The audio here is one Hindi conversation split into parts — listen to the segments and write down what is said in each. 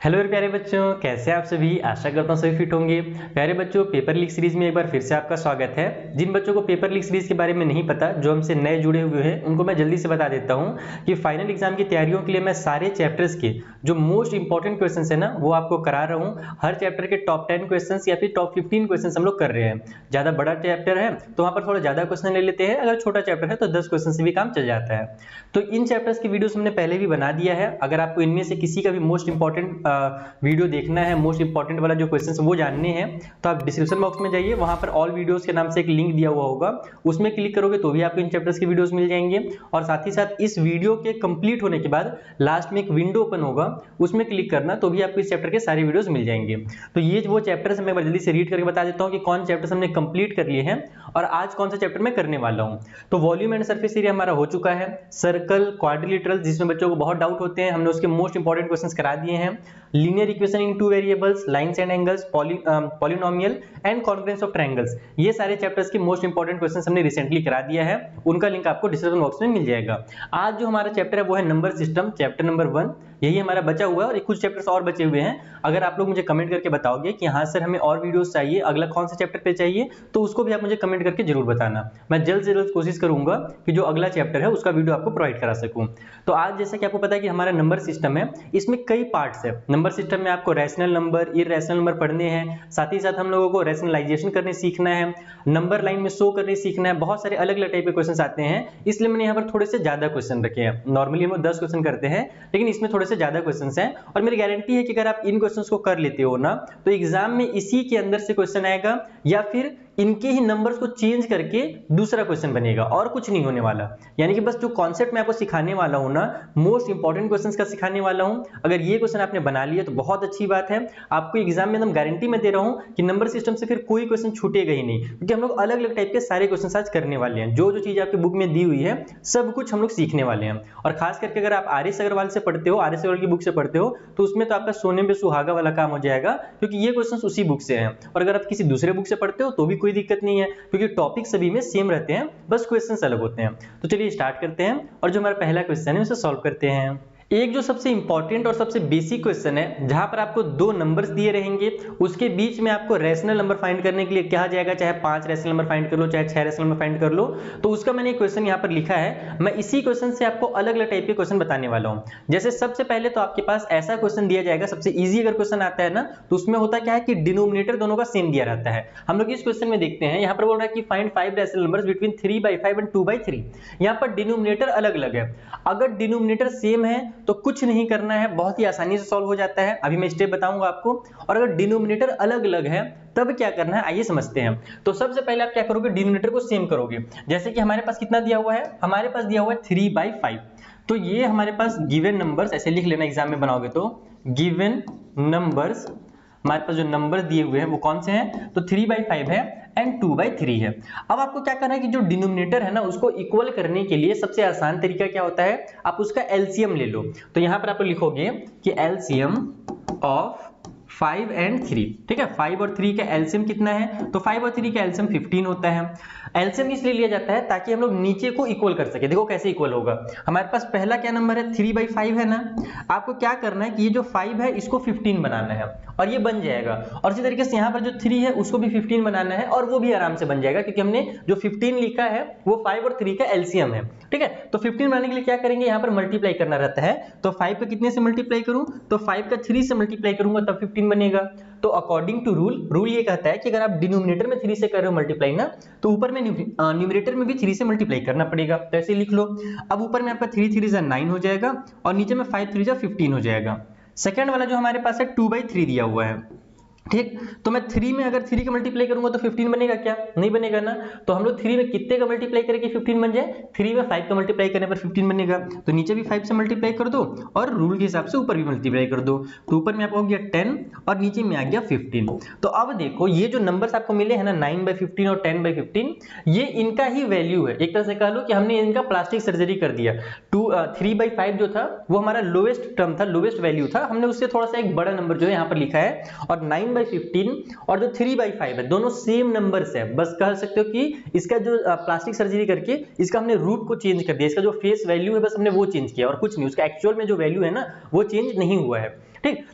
हेलो मेरे प्यारे बच्चों, कैसे आप सभी। आशा करता हूँ सभी फिट होंगे। प्यारे बच्चों, पेपर लीक सीरीज में एक बार फिर से आपका स्वागत है। जिन बच्चों को पेपर लीक सीरीज के बारे में नहीं पता, जो हमसे नए जुड़े हुए हैं, उनको मैं जल्दी से बता देता हूँ कि फाइनल एग्जाम की तैयारियों के लिए मैं सारे चैप्टर्स के जो मोस्ट इंपॉर्टेंट क्वेश्चन है ना, वो आपको करा रहा हूँ। हर चैप्टर के टॉप 10 क्वेश्चन या फिर टॉप 15 क्वेश्चन हम लोग कर रहे हैं। ज्यादा बड़ा चैप्टर है तो वहाँ पर थोड़ा ज्यादा क्वेश्चन ले लेते हैं, अगर छोटा चैप्टर है तो 10 क्वेश्चन से भी काम चल जाता है। तो इन चैप्टर्स की वीडियोस हमने पहले भी बना दिया है। अगर आपको इनमें से किसी का भी मोस्ट इंपॉर्टेंट वीडियो देखना है, मोस्ट इंपॉर्टेंट वाला जो क्वेश्चन वो जानने हैं, तो आप डिस्क्रिप्शन बॉक्स में जाइए, वहां पर ऑल वीडियोस के नाम से एक लिंक दिया हुआ होगा, उसमें क्लिक करोगे तो भी आपको इन चैप्टर्स की वीडियोस मिल जाएंगे। और साथ ही साथ इस वीडियो के कंप्लीट होने के बाद लास्ट में एक विंडो ओपन होगा, उसमें क्लिक करना तो भी आपको इस चैप्टर के सारे वीडियोस मिल जाएंगे। तो ये वो चैप्टर्स मैं जल्दी से रीड करके बता देता हूँ कि कौन चैप्टर्स हमने कंप्लीट कर लिए हैं और आज कौन सा चैप्टर मैं करने वाला हूँ। तो वॉल्यूम एंड सरफेस एरिया हमारा हो चुका है। सर्कल, क्वाड्रिलेटरल, जिसमें बच्चों को बहुत डाउट होते हैं, हमने उसके मोस्ट इंपॉर्टेंट क्वेश्चंस करा दिए हैं। Linear equation in two variables, lines and angles, polynomial and congruence of triangles, ये सारे चैप्टर्स के मोस्ट इंपॉर्टेंट क्वेश्चंस हमने रिसेंटली करा दिया है। उनका लिंक आपको डिस्क्रिप्शन बॉक्स में मिल जाएगा। आज जो हमारा चैप्टर है वो है नंबर सिस्टम, चैप्टर नंबर 1। यही हमारा बचा हुआ है और कुछ चैप्टर्स और बचे हुए हैं। अगर आप लोग मुझे कमेंट करके बताओगे कि हाँ सर हमें और वीडियोस चाहिए, अगला कौन से चैप्टर पे चाहिए, तो उसको भी आप मुझे कमेंट करके जरूर बताना। मैं जल्द से जल्द कोशिश करूंगा कि जो अगला चैप्टर है उसका वीडियो आपको प्रोवाइड करा सकूं। तो आज जैसा कि आपको पता है कि हमारा नंबर सिस्टम है, इसमें कई पार्ट्स है। नंबर सिस्टम में आपको रैशनल नंबर, इरैशनल नंबर पढ़ने हैं, साथ ही साथ हम लोगों को रैशनलाइजेशन करने सीखना है, नंबर लाइन में शो करने सीखना है। बहुत सारे अलग अलग टाइप के क्वेश्चन आते हैं, इसलिए मैंने यहाँ पर थोड़े से ज्यादा क्वेश्चन रखे हैं। नॉर्मली हम 10 क्वेश्चन करते हैं, लेकिन इसमें थोड़े से ज्यादा क्वेश्चन हैं और मेरी गारंटी है कि अगर आप इन क्वेश्चंस को कर लेते हो ना, तो एग्जाम में इसी के अंदर से क्वेश्चन आएगा या फिर इनके ही नंबर्स को चेंज करके दूसरा क्वेश्चन बनेगा और कुछ नहीं होने वाला। यानी कि बस जो कॉन्सेप्ट मैं आपको सिखाने वाला हूं ना, मोस्ट इंपॉर्टेंट क्वेश्चंस का सिखाने वाला हूं। अगर ये क्वेश्चन आपने बना लिया तो बहुत अच्छी बात है। आपको एग्जाम में एकदम गारंटी में दे रहा हूं कि नंबर सिस्टम से फिर कोई क्वेश्चन छूटेगा ही नहीं, क्योंकि हम लोग अलग अलग टाइप के सारे क्वेश्चन आज करने वाले हैं। जो जो चीज आपकी बुक में दी हुई है सब कुछ हम लोग सीखने वाले हैं। और खास करके अगर आप आर एस अग्रवाल से पढ़ते हो, आर एस अग्रवाल की बुक से पढ़ते हो, तो उसमें तो आपका सोने पे सुहागा वाला काम हो जाएगा, क्योंकि ये क्वेश्चन उसी बुक से हैं। और अगर आप किसी दूसरे बुक से पढ़ते हो तो भी कोई दिक्कत नहीं है, क्योंकि टॉपिक सभी में सेम रहते हैं, बस क्वेश्चंस अलग होते हैं। तो चलिए स्टार्ट करते हैं और जो हमारा पहला क्वेश्चन है उसे सॉल्व करते हैं। एक जो सबसे इंपॉर्टेंट और सबसे बेसिक क्वेश्चन है, जहां पर आपको दो नंबर्स दिए रहेंगे, उसके बीच में आपको रैशनल नंबर फाइंड करने के लिए कहा जाएगा, चाहे 5 रैशनल नंबर फाइंड कर लो, चाहे 6 रैशनल नंबर फाइंड कर लो। तो उसका मैंने एक क्वेश्चन यहाँ पर लिखा है। मैं इसी क्वेश्चन से आपको अलग अलग टाइप के क्वेश्चन बताने वाला हूँ। जैसे सबसे पहले तो आपके पास ऐसा क्वेश्चन दिया जाएगा, सबसे ईजी अगर क्वेश्चन आता है ना, तो उसमें होता क्या है कि डिनोमिनेटर दोनों का सेम दिया रहता है। हम लोग इस क्वेश्चन में देखते हैं, यहाँ पर बोल रहा है कि find 5 rational numbers between 3/5 and 2/3। यहाँ पर डिनोमिनेटर अलग अलग है। अगर डिनोमिनेटर सेम है तो कुछ नहीं करना है, बहुत ही आसानी से सॉल्व हो जाता है। अभी मैं स्टेप बताऊंगा आपको। और अगर डिनोमिनेटर अलग अलग है तब क्या करना है, आइए समझते हैं। तो सबसे पहले आप क्या करोगे, डिनोमिनेटर को सेम करोगे। जैसे कि हमारे पास कितना दिया हुआ है, हमारे पास दिया हुआ है 3/5। तो ये हमारे पास गिवन नंबर्स, ऐसे लिख लेना एग्जाम में बनाओगे तो, गिवन नंबर्स, हमारे पास जो नंबर दिए हुए हैं वो कौन से हैं, तो 3/5 है एंड 2/3 है। अब आपको क्या करना है कि जो डिनोमिनेटर है ना, उसको इक्वल करने के लिए सबसे आसान तरीका क्या होता है, आप उसका एलसीएम ले लो। तो यहां पर आप लिखोगे कि एलसीएम ऑफ 5 एंड 3, ठीक है। 5 और 3 का एलसीएम कितना है, तो 5 और 3 का एलसीएम 15 होता है। एलसीएम इसलिए लिया जाता है ताकि हम लोग नीचे को इक्वल कर सके। देखो कैसे इक्वल होगा, हमारे पास पहला क्या नंबर है, 3/5 है ना। आपको क्या करना है कि ये जो 5 है इसको 15 बनाना है और ये बन जाएगा। और इसी तरीके से यहाँ पर जो 3 है उसको भी 15 बनाना है और वो भी आराम से बन जाएगा, क्योंकि हमने जो 15 लिखा है वो 5 और 3 का एलसीएम है, ठीक है। तो 15 बनाने के लिए क्या करेंगे, यहाँ पर मल्टीप्लाई करना रहता है। तो 5 का कितने से मल्टीप्लाई करूं, तो 5 का 3 से मल्टीप्लाई करूंगा तब 15 बनेगा। तो अकॉर्डिंग टू रूल ये कहता है कि अगर आप डिनोमिनेटर में 3 से कर रहे हो मल्टीप्लाई ना, तो ऊपर में न्यूमरेटर में भी 3 से मल्टीप्लाई करना पड़ेगा। तो ऐसे लिख लो। अब ऊपर में आपका 3 3 जा 9 हो जाएगा और नीचे में 5 3 जा 15 हो जाएगा। सेकंड वाला जो हमारे पास है 2/3 दिया हुआ है, ठीक। तो मैं 3 में अगर 3 का मल्टीप्लाई करूंगा तो 15 बनेगा क्या, नहीं बनेगा ना। तो हम लोग 3 में कितने का मल्टीप्लाई करें कि 15 बन जाए, 3 में 5 का मल्टीप्लाई करने पर 15 बनेगा। तो नीचे भी 5 से मल्टीप्लाई कर दो और रूल के हिसाब से ऊपर भी मल्टीप्लाई कर दो। तो ऊपर में आपको हो गया 10 और नीचे में आ गया 15। तो अब देखो ये जो नंबर्स आपको मिले हैं ना, 9/15 और 10/15, ये इनका ही वैल्यू है। एक तरह से कह लो कि हमने इनका प्लास्टिक सर्जरी कर दिया। 3/5 जो था वो हमारा लोएस्ट टर्म था, लोएस्ट वैल्यू था, हमने उससे थोड़ा सा एक बड़ा नंबर जो है यहाँ पर लिखा है। और 9/15 और जो 3/5 है दोनों सेम नंबर्स है। बस कह सकते हो कि इसका जो प्लास्टिक सर्जरी करके इसका हमने रूट को चेंज कर दिया, इसका जो फेस वैल्यू है बस हमने वो चेंज किया और कुछ नहीं, उसका एक्चुअल में जो वैल्यू है ना वो चेंज नहीं हुआ है, ठीक।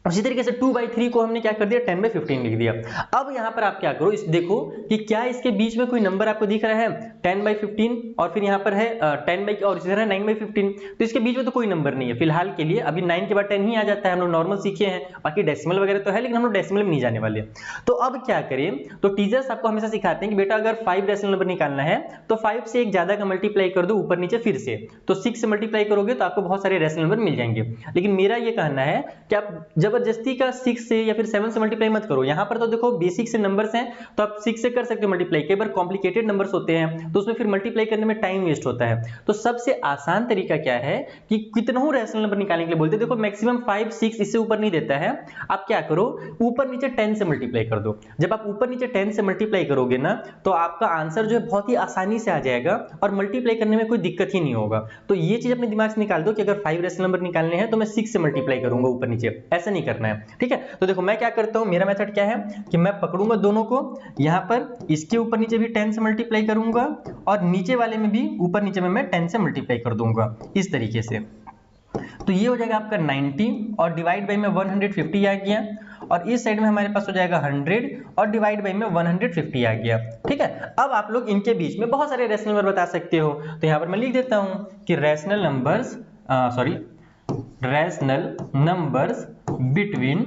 उसी तरीके से 2/3 को हमने क्या कर दिया 10/15 लिख दिया। अब यहाँ पर आप क्या करो, इस देखो कि क्या इसके बीच में कोई नंबर आपको दिख रहा है 10/15 और फिर यहाँ पर है 10 और इसी तरह 9/15, तो इसके बीच में तो कोई नंबर नहीं है फिलहाल के लिए। अभी 9 के बाद 10 ही आ जाता है, हम लोग नॉर्मल सीखे हैं, बाकी डेसिमल वगैरह तो है लेकिन हम लोग डेसिमल में नहीं जाने वाले। तो अब क्या करें, तो टीचर्स आपको हमेशा सिखाते हैं कि बेटा अगर 5 रेशनल नंबर निकालना है तो 5 से एक ज्यादा का मल्टीप्लाई कर दो ऊपर नीचे फिर से, तो 6 से मल्टीप्लाई करोगे तो आपको बहुत सारे रेशनल नंबर मिल जाएंगे। लेकिन मेरा ये कहना है कि आप जबरदस्ती का 6 से या फिर 7 से मल्टीप्लाई मत करो। यहाँ पर तो देखो बेसिक से नंबर्स हैं तो आप 6 से कर सकते हो मल्टीप्लाई, कई बार कॉम्प्लिकेटेड नंबर्स होते हैं तो उसमें फिर मल्टीप्लाई करने में टाइम वेस्ट होता है। तो सबसे आसान तरीका क्या है कि कितना रेशनल नंबर निकालने के लिए बोलते हैं, देखो मैक्सिमम 5 6 इससे ऊपर नहीं देता है। आप क्या करो, ऊपर नीचे 10 से मल्टीप्लाई कर दो। जब आप ऊपर नीचे 10 से मल्टीप्लाई करोगे ना तो आपका आंसर जो है बहुत ही आसानी से आ जाएगा और मल्टीप्लाई करने में कोई दिक्कत ही नहीं होगा। तो ये चीज अपने दिमाग से निकाल दो कि अगर 5 रेशनल नंबर निकालने हैं तो मैं 6 से मल्टीप्लाई करूंगा ऊपर नीचे, ऐसा नहीं करना है, ठीक है। तो देखो मैं क्या करता हूं, मेरा मेथड क्या है कि मैं पकड़ूंगा दोनों को, यहां पर इसके ऊपर नीचे भी 10 से मल्टीप्लाई करूंगा और नीचे वाले में भी ऊपर नीचे में मैं 10 से मल्टीप्लाई कर दूंगा इस तरीके से। तो ये हो जाएगा आपका 90 और डिवाइड बाई में 150 आ गया और इस साइड में हमारे पास हो जाएगा 100 और डिवाइड बाई में 150 आ गया, ठीक है। अब आप लोग इनके बीच में बहुत सारे रेशनल नंबर बता सकते हो, तो यहां पर मैं लिख देता हूं कि रेशनल नंबर्स बिटवीन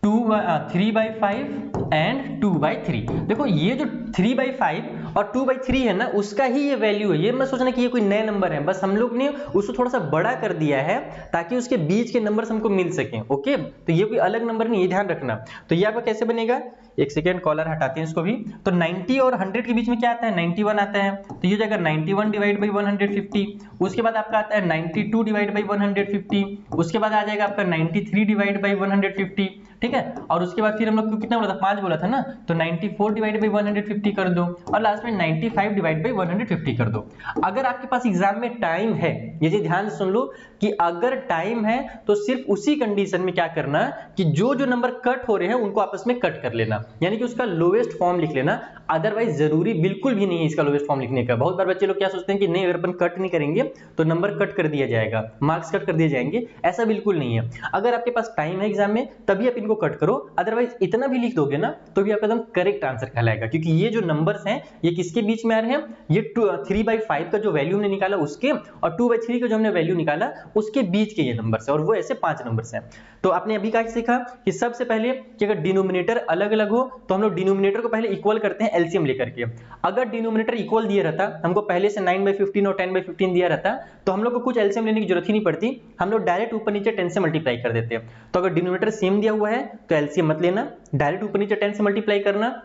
3/5 एंड 2/3। देखो ये जो 3/5 और 2/3 है ना उसका ही ये वैल्यू है, ये मत सोचना कि ये कोई नए नंबर है, बस हम लोग ने उसको थोड़ा सा बड़ा कर दिया है ताकि उसके बीच के नंबर्स हमको मिल सकें, ओके। तो ये कोई अलग नंबर नहीं, ये ध्यान रखना। तो ये आपका कैसे बनेगा, एक सेकेंड कॉलर हटाते हैं इसको भी। तो 90 और 100 के बीच में क्या आता है 91 आता है, तो ये हो जाएगा 91 डिवाइड बाई 150। उसके बाद आपका आता है 92 डिवाइड बाई 150, उसके बाद आ जाएगा आपका 93 डिवाइड बाई 150, ठीक है। और उसके बाद फिर हम लोग को कितना बोला था 5 बोला था ना, तो 94 डिवाइड बाई 150 कर दो और लास्ट में 95 डिवाइड बाई 150 कर दो। अगर आपके पास एग्जाम में टाइम है, ये चीज ध्यान से सुन लो कि अगर टाइम है तो सिर्फ उसी कंडीशन में क्या करना कि जो जो नंबर कट हो रहे हैं उनको आपस में कट कर लेना, यानी कि उसका लोएस्ट फॉर्म लिख लेना। अदरवाइज जरूरी बिल्कुल भी नहीं है इसका लोएस्ट फॉर्म लिखने का। बहुत बार बच्चे लोग क्या सोचते हैं कि नहीं अगर अपन कट नहीं करेंगे तो नंबर कट कर दिया जाएगा, मार्क्स कट कर दिए जाएंगे, ऐसा बिल्कुल नहीं है। अगर आपके पास टाइम है एग्जाम में तभी आप इनको कट करो, अदरवाइज इतना भी लिख दोगे ना तो भी आपका एकदम करेक्ट आंसर कहलाएगा, क्योंकि ये जो नंबर्स हैं ये किसके बीच में आ रहे हैं, ये 3/5 का जो वैल्यू हमने निकाला उसके और 2/3 का जो हमने वैल्यू निकाला उसके बीच के ये नंबर्स है, और वो ऐसे 5 नंबर्स हैं। तो आपने अभी क्या सीखा कि सबसे पहले कि अगर डिनोमिनेटर अलग अलग हो तो हम लोग डिनोमिनेटर को पहले इक्वल करते हैं एलसीएम लेकर के। अगर डिनोमिनेटर इक्वल दिया रहता, हमको पहले से 9/15 और 10/15 दिया रहता तो हम लोग को कुछ एलसीएम लेने की जरूरत ही नहीं पड़ती, हम लोग डायरेक्ट ऊपर नीचे 10 से मल्टीप्लाई कर देते हैं। तो अगर डिनोमिनेटर सेम दिया हुआ है तो एलसीएम मत लेना, डायरेक्ट ऊपर नीचे 10 से मल्टीप्लाई करना,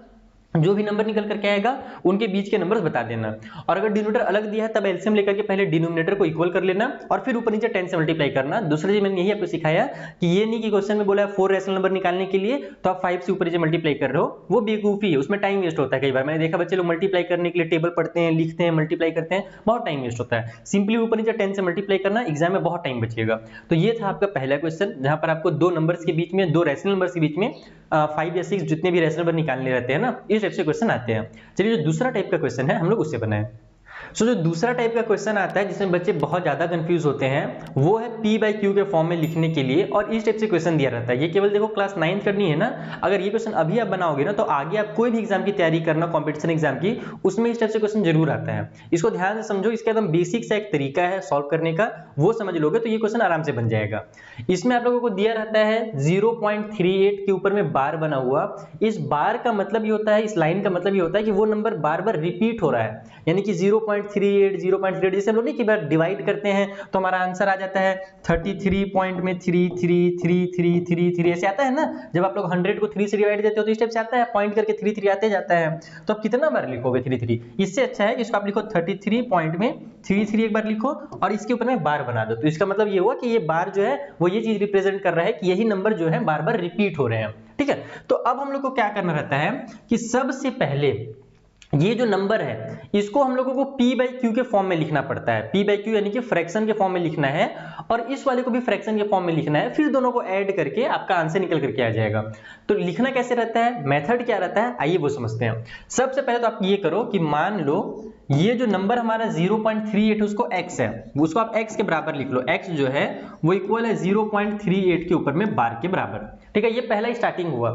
जो भी नंबर निकल करके आएगा उनके बीच के नंबर्स बता देना। और अगर डिनोमिनेटर अलग दिया है तब एलसीएम लेकर के पहले डिनोमिनेटर को इक्वल कर लेना और फिर ऊपर नीचे 10 से मल्टीप्लाई करना। दूसरा चीज मैंने यही आपको सिखाया कि ये नहीं कि क्वेश्चन में बोला है 4 रेशनल नंबर निकालने के लिए तो आप 5 से ऊपर नीचे मल्टीप्लाई कर रहे हो, वो बेवकूफी है, उसमें टाइम वेस्ट होता है। कई बार मैंने देखा बच्चे लोग मल्टीप्लाई करने के लिए टेबल पढ़ते हैं, लिखते हैं, मल्टीप्लाई करते हैं, बहुत टाइम वेस्ट होता है। सिंपली ऊपर नीचे 10 से मल्टीप्लाई करना, एग्जाम में बहुत टाइम बचेगा। तो ये था आपका पहला क्वेश्चन जहां पर आपको दो नंबर्स के बीच में, दो रेशनल नंबर्स के बीच में 5 या 6 जितने भी रेशनल नंबर निकालने रहते हैं ना, इस टाइप से क्वेश्चन आते हैं। चलिए जो दूसरा टाइप का क्वेश्चन है हम लोग उससे बनाएं। जो दूसरा टाइप का क्वेश्चन आता है जिसमें बच्चे बहुत ज्यादा कंफ्यूज होते हैं वो है P/Q के फॉर्म में लिखने के लिए, और इस टाइप से क्वेश्चन दिया रहता है। ये केवल देखो क्लास 9 करनी है ना, अगर ये क्वेश्चन अभी आप बनाओगे ना तो आगे आप कोई भी एग्जाम की तैयारी करना, कॉम्पिटिशन एग्जाम की, उसमें इस टाइप से क्वेश्चन जरूर आता है। इसको ध्यान से समझो, इसका एकदम बेसिक सा एक तरीका है सॉल्व करने का, वो समझ लोगे तो ये क्वेश्चन आराम से बन जाएगा। इसमें आप लोगों को दिया रहता है 0.38 के ऊपर में बार बना हुआ। इस बार का मतलब ये होता है, इस लाइन का मतलब ये होता है कि वो नंबर बार बार रिपीट हो रहा है, यानी कि 0.38 0.38 जैसे हम लोग नहीं कि बार डिवाइड करते हैं तो हमारा आंसर आ जाता है 33 पॉइंट में 3 ऐसे आता है ना। जब आप लोग 100 को 3 से डिवाइड देते हो तो इस टाइप से आता है, पॉइंट करके 3 आते जाता है। तो आप कितना बार लिखोगे 3? इससे अच्छा है कि इसको आप लिखो 33 पॉइंट में 3 एक बार लिखो और इसके ऊपर में बार बना दो। तो इसका मतलब ये हुआ कि ये बार जो है वो ये चीज रिप्रेजेंट कर रहा है कि यही नंबर जो है बार बार रिपीट हो रहे हैं, ठीक है। तो अब हम लोग को क्या करना रहता है कि सबसे पहले ये जो नंबर है इसको हम लोगों को p बाई क्यू के फॉर्म में लिखना पड़ता है, p बाई क्यू यानी कि फ्रैक्शन के फॉर्म में लिखना है, और इस वाले को भी फ्रैक्शन के फॉर्म में लिखना है, फिर दोनों को ऐड करके आपका आंसर निकल करके आ जाएगा। तो लिखना कैसे रहता है, मेथड क्या रहता है, आइए वो समझते हैं। सबसे पहले तो आप ये करो कि मान लो ये जो नंबर हमारा 0.38 उसको x है, उसको आप x के बराबर लिख लो, x जो है वो इक्वल है 0.38 के ऊपर में बार के बराबर, ठीक है। ये पहला स्टार्टिंग हुआ।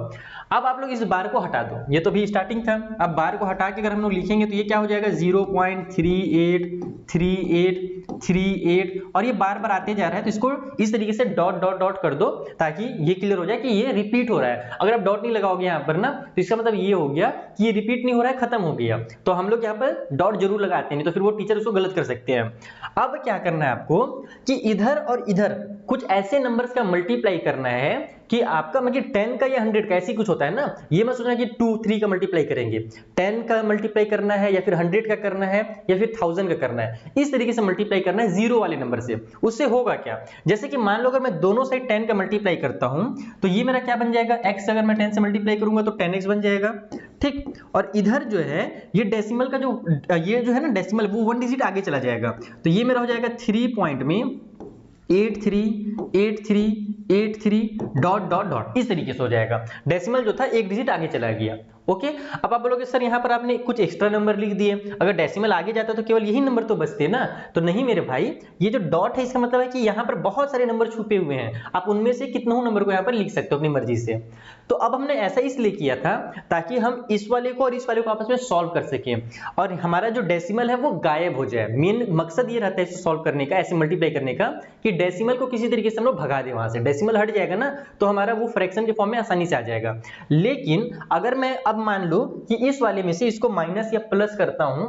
अब आप लोग इस बार को हटा दो, ये तो भी स्टार्टिंग था, अब बार को हटा के अगर हम लोग लिखेंगे तो ये क्या हो जाएगा 0.383838 और ये बार बार आते जा रहा है, तो इसको इस तरीके से डॉट डॉट डॉट कर दो ताकि ये क्लियर हो जाए कि ये रिपीट हो रहा है। अगर आप डॉट नहीं लगाओगे यहाँ पर ना तो इसका मतलब ये हो गया कि ये रिपीट नहीं हो रहा है, खत्म हो गया। तो हम लोग यहाँ पर डॉट जरूर लगाते हैं, नहीं तो फिर वो टीचर उसको गलत कर सकते हैं। अब क्या करना है आपको कि इधर और इधर कुछ ऐसे नंबर्स का मल्टीप्लाई करना है कि आपका मतलब 10 का या 100 का ऐसी कुछ होता है ना, ये मत सोचना कि 2 3 का मल्टीप्लाई करेंगे, 10 का मल्टीप्लाई करना है या फिर 100 का करना है या फिर 1000 का करना है, इस तरीके से मल्टीप्लाई करना है जीरो वाले नंबर से। उससे होगा क्या, जैसे कि मान लो अगर मैं दोनों साइड 10 का मल्टीप्लाई करता हूं तो ये मेरा क्या बन जाएगा, x अगर मैं 10 से मल्टीप्लाई करूंगा तो 10x बन जाएगा, ठीक। और इधर जो है ये डेसिमल का ये जो है ना डेसिमल वो 1 डिजिट आगे चला जाएगा, तो ये मेरा हो जाएगा 3 पॉइंट में 838383 डॉट डॉट डॉट, इस तरीके से हो जाएगा। डेसिमल जो था एक डिजिट आगे चला गया, ओके। अब आप बोलोगे सर यहाँ पर आपने कुछ एक्स्ट्रा नंबर लिख दिए, अगर डेसिमल आगे जाता तो केवल यही नंबर तो बचते ना, तो नहीं मेरे भाई, ये जो डॉट है इसका मतलब है कि यहाँ पर बहुत सारे नंबर छुपे हुए हैं, आप उनमें से कितनों नंबर को यहाँ पर लिख सकते हो अपनी मर्जी से। तो अब हमने ऐसा इसलिए किया था ताकि हम इस वाले को और इस वाले को आपस में सॉल्व कर सकें और हमारा जो डेसिमल है वो गायब हो जाए। मेन मकसद ये रहता है इसे सॉल्व करने का, ऐसे मल्टीप्लाई करने का कि डेसिमल को किसी तरीके से हम लोग भगा दें, वहां से डेसिमल हट जाएगा ना तो हमारा वो फ्रैक्शन के फॉर्म में आसानी से आ जाएगा। लेकिन अगर मैं अब मान लो कि इस वाले में से इसको माइनस या प्लस करता हूं,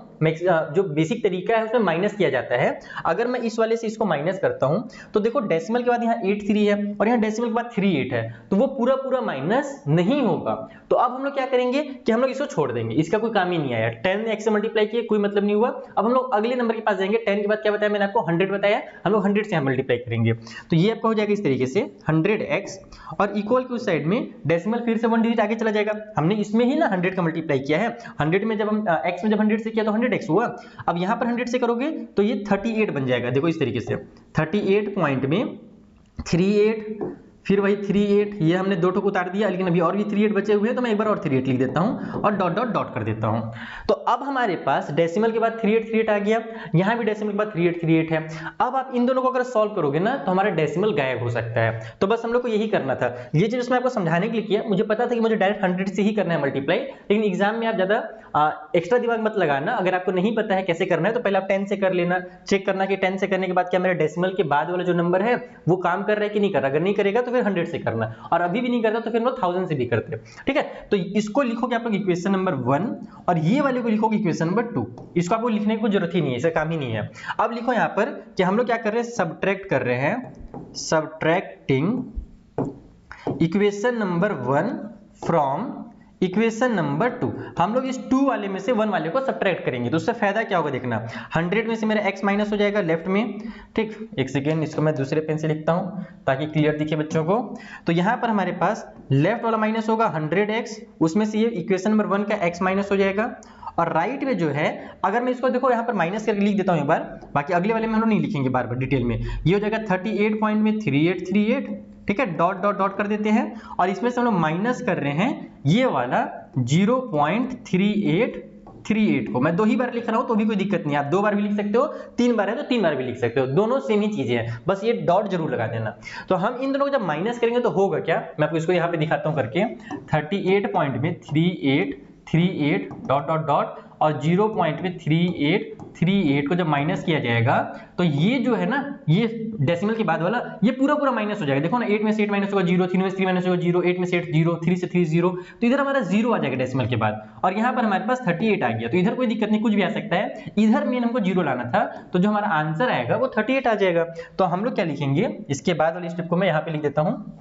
जो बेसिक तरीका है उसमें माइनस किया जाता है, अगर मैं इस वाले से इसको माइनस करता हूं तो देखो डेसिमल के बाद यहाँ 83 है और यहाँ डेसिमल के बाद 38 है, तो वो पूरा पूरा माइनस नहीं होगा। तो अब हम लोग क्या करेंगे कि हम लोग इसको छोड़ देंगे, इसका कोई काम ही नहीं आया, 10 x से मल्टीप्लाई किए कोई मतलब नहीं हुआ। अब हम लोग अगले नंबर के पास जाएंगे, 10 के बाद क्या बताया मैंने आपको 100 बताया, हम लोग 100 से मल्टीप्लाई करेंगे, तो ये आपका हो जाएगा इस तरीके से 100x और इक्वल की उस साइड में डेसिमल फिर से 1 डिजिट आगे चला जाएगा। हमने इसमें ही ना 100 का मल्टीप्लाई किया है, 100 में जब हम x में जब 100 से किया तो 100x हुआ, अब यहाँ पर 100 से करोगे तो ये 38 बन जाएगा। देखो इस तरीके से 38 पॉइंट में 38 फिर वही 38, ये हमने दो ठोक उतार दिया, लेकिन अभी और भी 38 बचे हुए हैं तो मैं एक बार और 38 लिख देता हूं और डॉट डॉट डॉट कर देता हूं। तो अब हमारे पास डेसिमल के बाद 38 आ गया, यहां भी डेसिमल के बाद 38 है। अब आप इन दोनों को अगर सॉल्व करोगे ना तो हमारा डेसिमल गायब हो सकता है। तो बस हम लोग को यही करना था, ये चीज मैं आपको समझाने के लिए किया। मुझे पता था कि मुझे डायरेक्ट 100 से ही करना है मल्टीप्लाई, लेकिन एग्जाम में आप ज्यादा एक्स्ट्रा दिमाग मत लगाना। अगर आपको नहीं पता है कैसे करना है तो पहले आप 10 से कर लेना, चेक करना कि 10 से करने के बाद क्या मेरा डेसिमल के बाद वाला जो नंबर है वो काम कर रहा है कि नहीं कर रहा। अगर नहीं करेगा तो फिर 100 से करना, और अभी भी नहीं करता तो फिर हम लोग 1000 से भी करते हैं, ठीक है। तो इसको लिखोगे आप लोग इक्वेशन नंबर 1 और ये वाले को लिखोगे इक्वेशन नंबर 2। इसको आपको लिखने की कोई जरूरत ही नहीं है, इसका काम ही नहीं है। अब लिखो यहाँ पर कि हम लोग क्या कर रहे हैं, सब्ट्रैक्ट कर रहे हैं, subtracting equation number 1 from equation number 2। हम लोग इस 2 वाले में से 1 वाले को सब्ट्रैक्ट करेंगे, तो उससे फायदा क्या होगा देखना, 100 में से मेरा x माइनस हो जाएगा लेफ्ट में, ठीक। एक सेकेंड, इसको मैं दूसरे पेन से लिखता हूं ताकि क्लियर दिखे बच्चों को। तो यहां पर हमारे पास लेफ्ट वाला माइनस होगा 100x, उसमें से ये इक्वेशन नंबर 1 का x माइनस हो जाएगा, और राइट में जो है अगर मैं इसको देखो यहाँ पर माइनस करके लिख देता हूं एक बार, बाकी अगले वाले में हम लोग नहीं लिखेंगे बार बार डिटेल में, ये हो जाएगा 38 पॉइंट में 3838, ठीक है, डॉट डॉट डॉट कर देते हैं, और इसमें से हम लोग माइनस कर रहे हैं ये वाला 0.3838 को। मैं 2 ही बार लिख रहा हूं तो भी कोई दिक्कत नहीं है, आप 2 बार भी लिख सकते हो, 3 बार है तो 3 बार भी लिख सकते हो, दोनों सेम ही चीजें हैं, बस ये डॉट जरूर लगा देना। तो हम इन दोनों को जब माइनस करेंगे तो होगा क्या, मैं आपको इसको यहाँ पे दिखाता हूँ करके, 38 पॉइंट में 3838 डॉट डॉट डॉट और 0 पॉइंट में 3838 को जब माइनस किया जाएगा तो ये जो है ना, ये डेसिमल के बाद वाला ये पूरा पूरा माइनस हो जाएगा। देखो ना, 8 में से 8 माइनस होगा 0, 3 में से 3 माइनस होगा 0, 8 में से 8 0, 3 से 3 0, तो इधर हमारा 0 आ जाएगा डेसिमल के बाद, और यहाँ पर हमारे पास 38 आ गया, तो इधर कोई दिक्कत नहीं, कुछ भी आ सकता है। इधर मेन हमको 0 लाना था, तो जो हमारा आंसर आएगा वो 38 आ जाएगा। तो हम लोग क्या लिखेंगे, इसके बाद वाले स्टेप को मैं यहाँ पे लिख देता हूँ,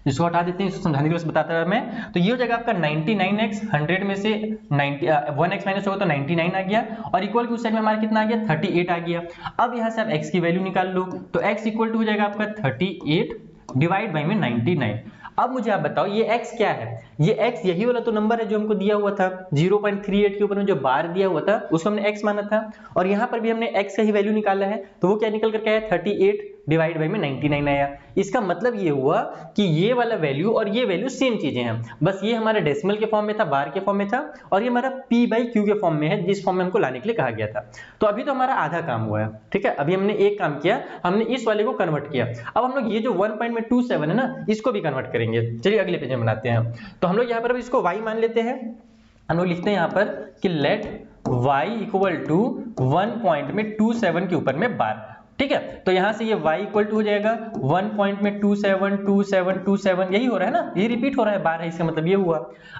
इसको हटा देते हैं, इसको समझाने के लिए बताता रहा मैं। तो ये हो जाएगा आपका 99x, 100 में से 1x माइनस होगा तो 99 आ गया, और इक्वल की उस साइड में हमारा कितना आ गया, 38 आ गया। अब यहाँ से आप x की वैल्यू निकाल लो, तो x इक्वल टू हो जाएगा आपका 38 डिवाइड बाई में 99। अब मुझे आप बताओ ये x क्या है? ये x यही वाला तो नंबर है जो हमको दिया हुआ था 0.38 के ऊपर में जो बार दिया हुआ था उसको हमने x माना था, और यहाँ पर भी हमने x का ही वैल्यू निकाला है, तो वो क्या निकल करके आया 38 डिवाइड बाई में 99 आया। इसका मतलब ये हुआ कि ये वाला वैल्यू और ये वैल्यू सेम चीजें हैं, बस ये हमारे डेसिमल के फॉर्म में था, बार के फॉर्म में था, और ये हमारा p बाई क्यू के फॉर्म में है जिस फॉर्म में हमको लाने के लिए कहा गया था। तो अभी तो हमारा आधा काम हुआ है, ठीक है। अभी हमने एक काम किया, हमने इस वाले को कन्वर्ट किया। अब हम लोग ये जो 1.27 है ना, इसको भी कन्वर्ट करेंगे। चलिए अगले पेज में बनाते हैं। तो हम लोग यहाँ पर इसको y मान लेते हैं। हम लोग लिखते हैं यहाँ पर कि लेट y इक्वल टू 1.27 के ऊपर में बार, ठीक है। तो यहां से ये y इक्वल टू हो जाएगा 1.27 यही हो रहा है ना, ये रिपीट हो रहा है, बार है, इसका मतलब ये हुआ।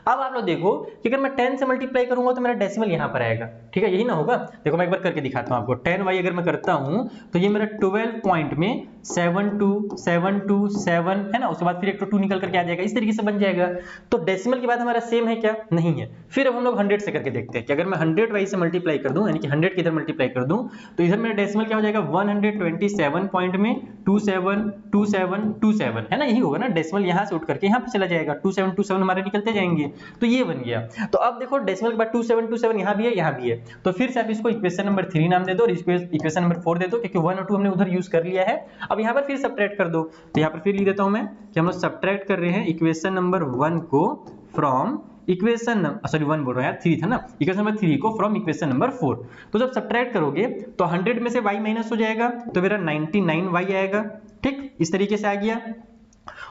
अब आप लोग देखो कि अगर मैं 10 से मल्टीप्लाई करूंगा तो मेरा डेसिमल यहां पर आएगा, ठीक है, यही ना होगा। देखो मैं एक बार करके दिखाता हूं आपको। 10y अगर मैं करता हूं तो ये मेरा 12.727 है ना, उसके बाद फिर एक 2 निकल करके आ जाएगा, इस तरीके से बन जाएगा। तो डेसिमल के बाद हमारा सेम है क्या? नहीं है। फिर अब हम लोग 100 से करके देखते हैं कि अगर मैं 100y से मल्टीप्लाई कर दूं, यानी कि 100 की इधर मल्टीप्लाई कर दूं, तो इधर मेरा डेसिमल क्या हो जाएगा 127.2727 है ना, यही होगा ना। डेसिमल यहां से उठ करके यहां पे चला जाएगा, 2727 हमारे निकलते जाएंगे, तो ये बन गया। तो अब देखो डेसिमल के बाद 2727 यहां भी है, यहां भी है, तो फिर से आप इसको इक्वेशन नंबर 3 नाम दे दो और इसको इक्वेशन नंबर 4 दे दो, क्योंकि 1 और 2 हमने उधर यूज कर लिया है। अब यहां पर फिर सब्ट्रैक्ट कर दो, तो यहां पर फिर लिख देता हूं मैं कि हम लोग सब्ट्रैक्ट कर रहे हैं इक्वेशन नंबर 1 को फ्रॉम इक्वेशन 1 बोल रहा है, 3 था ना, इक्वेशन नंबर 3 को फ्रॉम इक्वेशन नंबर 4। तो जब सब्ट्रैक्ट करोगे तो 100 में से y माइनस हो जाएगा, तो मेरा 99y आएगा, ठीक, इस तरीके से आ गया।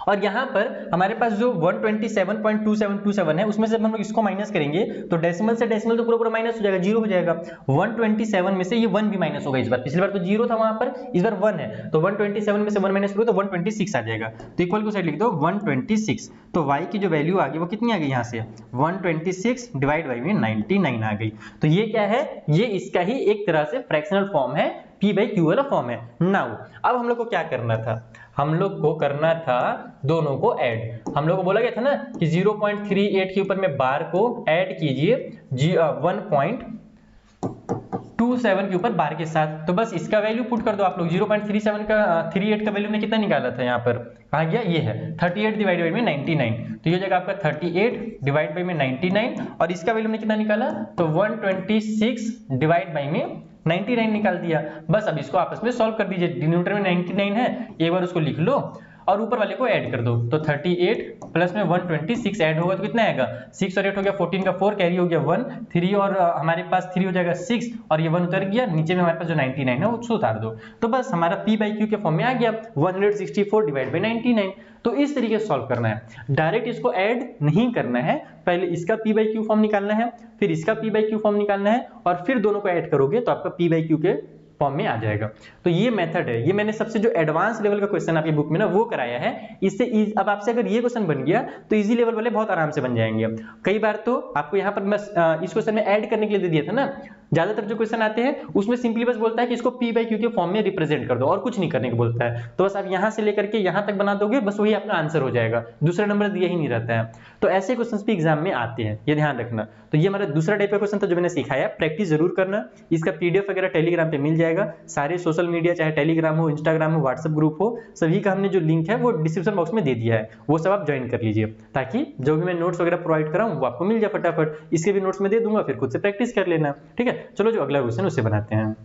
और यहाँ पर हमारे पास जो 127.2727 है उसमें से हम लोग इसको माइनस करेंगे तो डेसिमल से डेसिमल तो पूरा माइनस हो जाएगा, जीरो हो जाएगा। 127 में से ये 1 भी माइनस होगा इस बार, पिछली बार तो 0 था वहां पर, इस बार 1 है, तो 127 में से 1 माइनस करो तो 126 आ जाएगा। तो इक्वल को साइड लिख दो 126, तो y की जो वैल्यू आ गई वो कितनी आ गई यहाँ से 126 डिवाइड बाई में 99 आ गई। तो ये क्या है, ये इसका ही एक तरह से फ्रैक्शनल फॉर्म है, p बाई क्यू वाला फॉर्म है। नाउ अब हम लोग को क्या करना था, हम लोग को करना था दोनों को ऐड। हम लोग को बोला गया था ना कि 0.38 के ऊपर में बार को ऐड कीजिए 1.27 के ऊपर बार के साथ, तो बस इसका वैल्यू पुट कर दो आप लोग। 0.37 का 38 का वैल्यू ने कितना निकाला था यहाँ पर, कहाँ गया, ये है 38 डिवाइड बाई में 99, तो ये हो जाएगा आपका 38 डिवाइड बाई में 99, और इसका वैल्यू ने कितना निकाला तो 126 डिवाइड बाई में 99 निकाल दिया। बस अब इसको आपस में सॉल्व कर दीजिए, डिनोमिनेटर में 99 है, एक बार उसको लिख लो और ऊपर वाले को ऐड कर दो, तो 38 प्लस में 126 ऐड होगा तो कितना आएगा 6 और 8 हो गया 14 का 4 कैरी हो गया 1 3 और हमारे पास 3 हो जाएगा 6 और ये 1 उतर गया, नीचे में हमारे पास जो 99 है उसको उतार दो, तो बस हमारा p बाई क्यू के फॉर्म में आ गया 164 डिवाइड बाई 99। तो इस तरीके से सॉल्व करना है, डायरेक्ट इसको ऐड नहीं करना है, पहले इसका p बाई क्यू फॉर्म निकालना है, फिर इसका p बाई क्यू फॉर्म निकालना है, और फिर दोनों को ऐड करोगे तो आपका p बाई क्यू के फॉर्म में आ जाएगा। तो ये मेथड है, ये मैंने सबसे जो एडवांस लेवल का क्वेश्चन आपकी बुक में ना वो कराया है, इससे अब आपसे अगर ये क्वेश्चन बन गया तो इजी लेवल वाले बहुत आराम से बन जाएंगे। कई बार तो आपको यहाँ पर बस इस क्वेश्चन में ऐड करने के लिए दे दिया था ना, ज्यादातर जो क्वेश्चन आते हैं उसमें सिंपली बस बोलता है कि इसको p बाई क्यू के फॉर्म में रिप्रेजेंट कर दो और कुछ नहीं करने को बोलता है, तो बस आप यहाँ से लेकर के यहाँ तक बना दोगे, बस वही आपका आंसर हो जाएगा, दूसरा नंबर दिया ही नहीं रहता है। तो ऐसे क्वेश्चंस भी एग्जाम में आते हैं, ये ध्यान रखना। तो ये हमारा दूसरा टाइप का क्वेश्चन था जो मैंने सिखाया, प्रैक्टिस जरूर करना। इसका पीडीएफ वगैरह टेलीग्राम पे मिल जाएगा, सारे सोशल मीडिया चाहे टेलीग्राम हो, इंस्टाग्राम हो, व्हाट्सएप ग्रुप हो, सभी का हमने जो लिंक है वो डिस्क्रिप्शन बॉक्स में दे दिया है, वो सब आप ज्वाइन कर लीजिए, ताकि जो भी मैं नोट्स वगैरह प्रोवाइड कराऊं वो आपको मिल जाए फटाफट। इसके भी नोट्स में दे दूंगा, फिर खुद से प्रैक्टिस कर लेना, ठीक है। चलो जो अगला क्वेश्चन उसे बनाते हैं।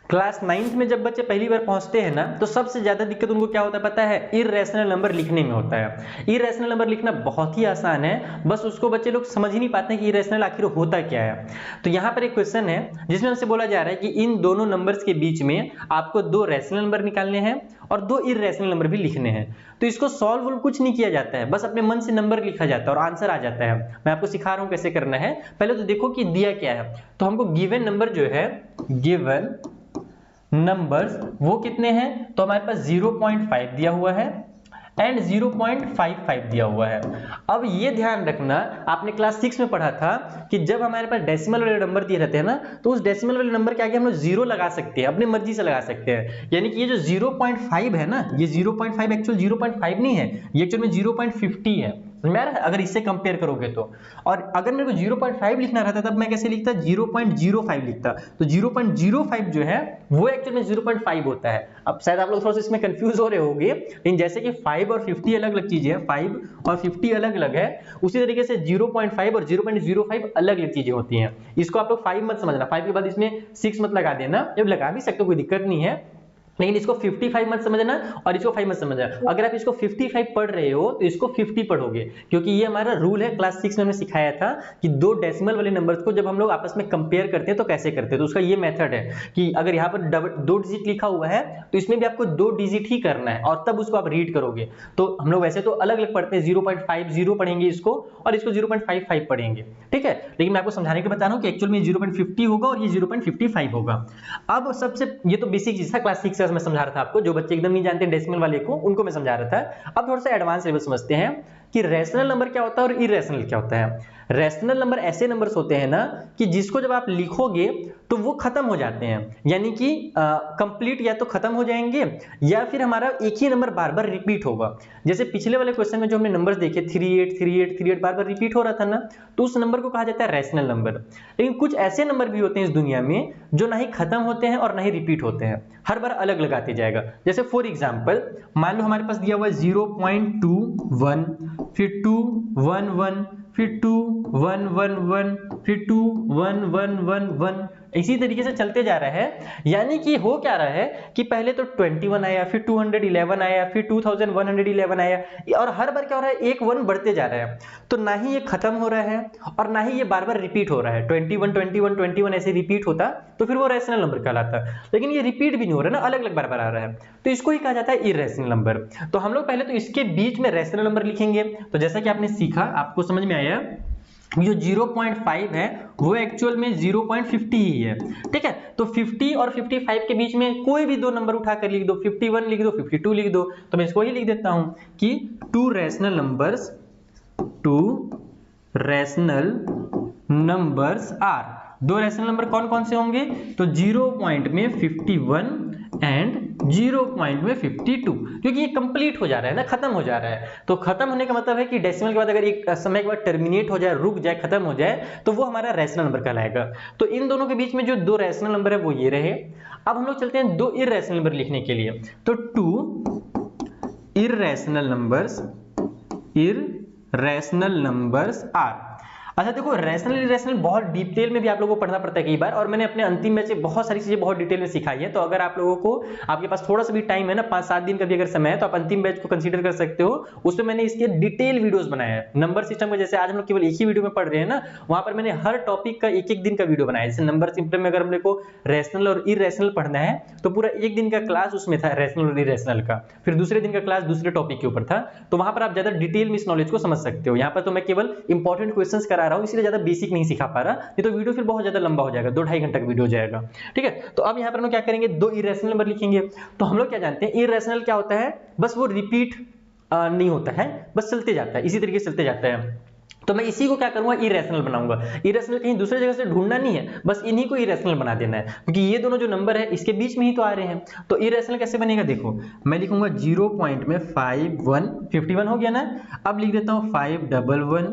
क्लास 9th में जब बच्चे पहली बार पहुंचते हैं ना तो सबसे ज्यादा दिक्कत उनको क्या होता है पता है, इररेशनल नंबर लिखने में होता है। इररेशनल नंबर लिखना बहुत ही आसान है, बस उसको बच्चे लोग समझ ही नहीं पाते हैं कि इररेशनल आखिर होता क्या है। तो यहाँ पर एक क्वेश्चन है जिसमें हमसे बोला जा रहा है कि इन दोनों नंबर्स के बीच में आपको 2 रैशनल नंबर निकालने हैं और 2 इररेशनल नंबर भी लिखने हैं। तो इसको सॉल्व कुछ नहीं किया जाता है, बस अपने मन से नंबर लिखा जाता है और आंसर आ जाता है। मैं आपको सिखा रहा हूं कैसे करना है। पहले तो देखो कि दिया क्या है, तो हमको गिवन नंबर जो है, गिवन नंबर्स वो कितने हैं, तो हमारे पास 0.5 दिया हुआ है एंड 0.55 दिया हुआ है। अब ये ध्यान रखना, आपने क्लास 6 में पढ़ा था कि जब हमारे पास डेसिमल वाले नंबर दिए रहते हैं ना, तो उस डेसिमल वाले नंबर के आगे हम लोग 0 लगा सकते हैं, अपनी मर्जी से लगा सकते हैं। यानी कि ये जो 0.5 है ना, ये 0.5 एक्चुअल 0.5 नहीं है, ये एक्चुअल में 0.50 है, समझ में आ रहा है, अगर इससे कंपेयर करोगे तो। और अगर मेरे को 0.5 लिखना रहता तब मैं कैसे लिखता, 0.05 लिखता। तो 0.05 जो है वो एक्चुअल में 0.5 होता है। अब शायद आप लोग थोड़ा सा इसमें कंफ्यूज हो रहे होंगे, लेकिन जैसे कि 5 और 50 अलग अलग चीजें हैं, 5 और 50 अलग अलग है, उसी तरीके से 0.5 और 0.05 अलग अलग चीजें होती हैं। इसको आप लोग 5 मत समझना, 5 के बाद इसमें 6 मत लगा देना, जब लगा भी सकते हो कोई दिक्कत नहीं है, लेकिन इसको 55 मत समझना और इसको 5 मत समझना। अगर आप इसको 55 पढ़ रहे हो तो इसको 50 पढ़ोगे, क्योंकि ये हमारा रूल है। क्लास 6 में हमने सिखाया था कि दो डेसिमल वाले नंबर्स को जब हम लोग आपस में कंपेयर करते हैं तो कैसे करते हैं। तो उसका ये मेथड है कि अगर यहाँ पर 2 डिजिट लिखा हुआ है तो इसमें भी आपको 2 डिजिट ही करना है और तब उसको आप रीड करोगे। तो हम लोग वैसे तो अलग अलग पढ़ते हैं, 0.50 पढ़ेंगे इसको और इसको 0.55 पढ़ेंगे, ठीक है। लेकिन मैं आपको समझाने के बता रहा हूँ कि एक्चुअल में 0.50 होगा और ये 0.55 होगा। अब सबसे ये तो बेसिक चीज था, क्लास 6 मैं समझा रहा था आपको, जो बच्चे एकदम नहीं जानते डेसिमल वाले को उनको मैं समझा रहा था। अब थोड़ा सा एडवांस लेवल समझते हैं कि रैशनल नंबर क्या होता है और इरेशनल क्या होता है। रैशनल नंबर ऐसे नंबर्स होते हैं ना कि जिसको जब आप लिखोगे तो वो खत्म हो जाते हैं, यानी कि कंप्लीट या तो खत्म हो जाएंगे या फिर हमारा एक ही नंबर बार बार रिपीट होगा। जैसे पिछले वाले क्वेश्चन में जो हमने नंबर्स देखे 38 38 38 बार बार रिपीट हो रहा था ना, तो उस नंबर को कहा जाता है रैशनल नंबर। लेकिन कुछ ऐसे नंबर भी होते हैं इस दुनिया में जो ना ही खत्म होते हैं और ना ही रिपीट होते हैं, हर बार अलग लगाते जाएगा। जैसे फॉर एग्जांपल मान लो हमारे पास दिया हुआ है 0.21, फिर 211, फिर 21111, फिर 2111, इसी तरीके से चलते जा रहा है। यानी कि हो क्या रहा है कि पहले तो 21 आया, फिर 211 आया, फिर 2111 आया, और हर बार क्या हो रहा है, एक 1 बढ़ते जा रहा है। तो ना ही ये खत्म हो रहा है और ना ही ये बार बार रिपीट हो रहा है। 21 21 21 ऐसे रिपीट होता तो फिर वो रैशनल नंबर कहलाता, लेकिन ये रिपीट भी नहीं हो रहा है ना, अलग अलग बार बार आ रहा है, तो इसको ही कहा जाता है इरेशनल नंबर। तो हम लोग पहले तो इसके बीच में रैशनल नंबर लिखेंगे। तो जैसा कि आपने सीखा, आपको समझ में आया, जो 0.5 है वो एक्चुअल में 0.50 ही है, ठीक है। तो 50 और 55 के बीच में कोई भी दो नंबर उठा कर लिख दो, 51 लिख दो, 52 लिख दो। तो मैं इसको ही लिख देता हूं कि टू रैशनल नंबर्स आर। दो रैशनल नंबर कौन कौन से होंगे, तो 0.51 एंड 0.52, क्योंकि ये कंप्लीट हो जा रहा है ना, खत्म हो जा रहा है। तो खत्म होने का मतलब है कि डेसिमल के बाद अगर एक समय के बाद टर्मिनेट हो जाए, रुक जाए, खत्म हो जाए, तो वो हमारा रैशनल नंबर कहलाएगा। तो इन दोनों के बीच में जो दो रैशनल नंबर है वो ये रहे। अब हम लोग चलते हैं दो इररेशनल नंबर लिखने के लिए। तो टू इररेशनल नंबर्स आर। अच्छा देखो, रैशनल इरेशनल बहुत डिटेल में भी आप लोगों को पढ़ना पड़ता है कई बार, और मैंने अपने अंतिम बैच में बहुत सारी चीजें बहुत डिटेल में सिखाई है। तो अगर आप लोगों को, आपके पास थोड़ा सा भी टाइम है ना, 5-7 दिन का भी अगर समय है, तो आप अंतिम बैच को कंसीडर कर सकते हो। उसमें मैंने इसके डिटेल वीडियोस बनाए हैं नंबर सिस्टम का। जैसे आज हम लोग केवल एक ही वीडियो में पढ़ रहे हैं ना, वहां पर मैंने हर टॉपिक का एक एक दिन का वीडियो बनाया। जैसे नंबर सिस्टम में अगर हम लोग को रैशनल और इरेशनल पढ़ना है तो पूरा एक दिन का क्लास उसमें था रैशनल और इरेशनल का, फिर दूसरे दिन का क्लास दूसरे टॉपिक के ऊपर था। तो वहां पर आप ज्यादा डिटेल में इस नॉलेज को समझ सकते हो। यहाँ पर तो मैं केवल इंपॉर्टेंट क्वेश्चंस करा रहा हूँ, इसलिए ज्यादा बेसिक नहीं सिखा पा रहा, नहीं तो वीडियो फिर बहुत ज्यादा लंबा हो जाएगा, 2-2.5 घंटे का वीडियो हो जाएगा, ठीक है। तो अब यहाँ पर हम क्या करेंगे, दो इरेशनल नंबर लिखेंगे। तो हम लोग क्या जानते हैं, इरेशनल क्या होता है, बस वो रिपीट नहीं होता है, बस चलते जाता है, इसी तरीके से चलते जाता है। तो मैं इसी को क्या करूंगा, इरेशनल बनाऊंगा। इरेशनल कहीं दूसरी जगह से ढूंढना नहीं है, बस इन्हीं को इरेशनल बना देना है, क्योंकि ये दोनों जो नंबर है इसके बीच में ही तो आ रहे हैं। तो इरेशनल कैसे बनेगा, देखो मैं लिखूंगा 0.51 हो गया ना। अब लिख देता हूं 511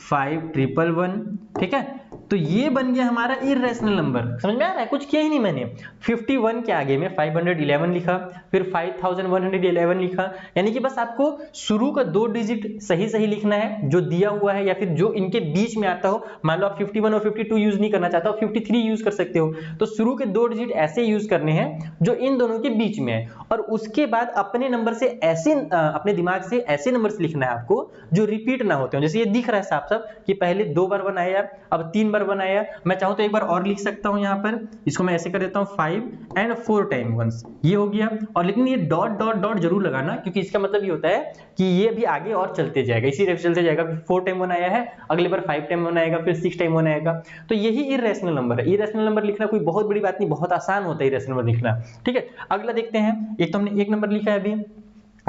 511, ठीक है। तो ये बन गया हमारा इरेशनल नंबर। समझ में आ रहा है, कुछ किया ही नहीं मैंने। 51 के आगे में 511 लिखा, फिर 5111 लिखा, यानी कि बस आपको शुरू का 2 डिजिट सही सही लिखना है जो दिया हुआ है, या फिर जो इनके बीच में आता हो। मान लो आप 51 और 52 यूज नहीं करना चाहता हो, 53 यूज कर सकते हो। तो शुरू के 2 डिजिट ऐसे यूज करने हैं जो इन दोनों के बीच में है, और उसके बाद अपने नंबर से ऐसे, अपने दिमाग से ऐसे नंबर से लिखना है आपको जो रिपीट ना होते हो। जैसे ये दिख रहा है साफ साफ कि पहले 2 बार 1 आया, अब 3 बार 1 आया। मैं चाहूं तो एक बार और लिख सकता हूं, यहाँ पर इसको मैं ऐसे कर देता हूं 5 and 4 टाइम 1, ये हो गया। और लेकिन ये डॉट डॉट डॉट जरूर लगाना, क्योंकि इसका मतलब ये होता है कि ये भी आगे और चलते जाएगा, इसी तरह चलते जाएगा। 4 टाइम 1 आया है, अगले बार 5 टाइम 1 आएगा, फिर 6 टाइम 1 आएगा। तो यही इरेशनल नंबर है। इरेशनल नंबर लिखना कोई बहुत बड़ी बात नहीं, बहुत आसान होता है इरेशनल नंबर लिखना, ठीक है। अगला देखते हैं, एक तो हमने एक नंबर लिखा है अभी,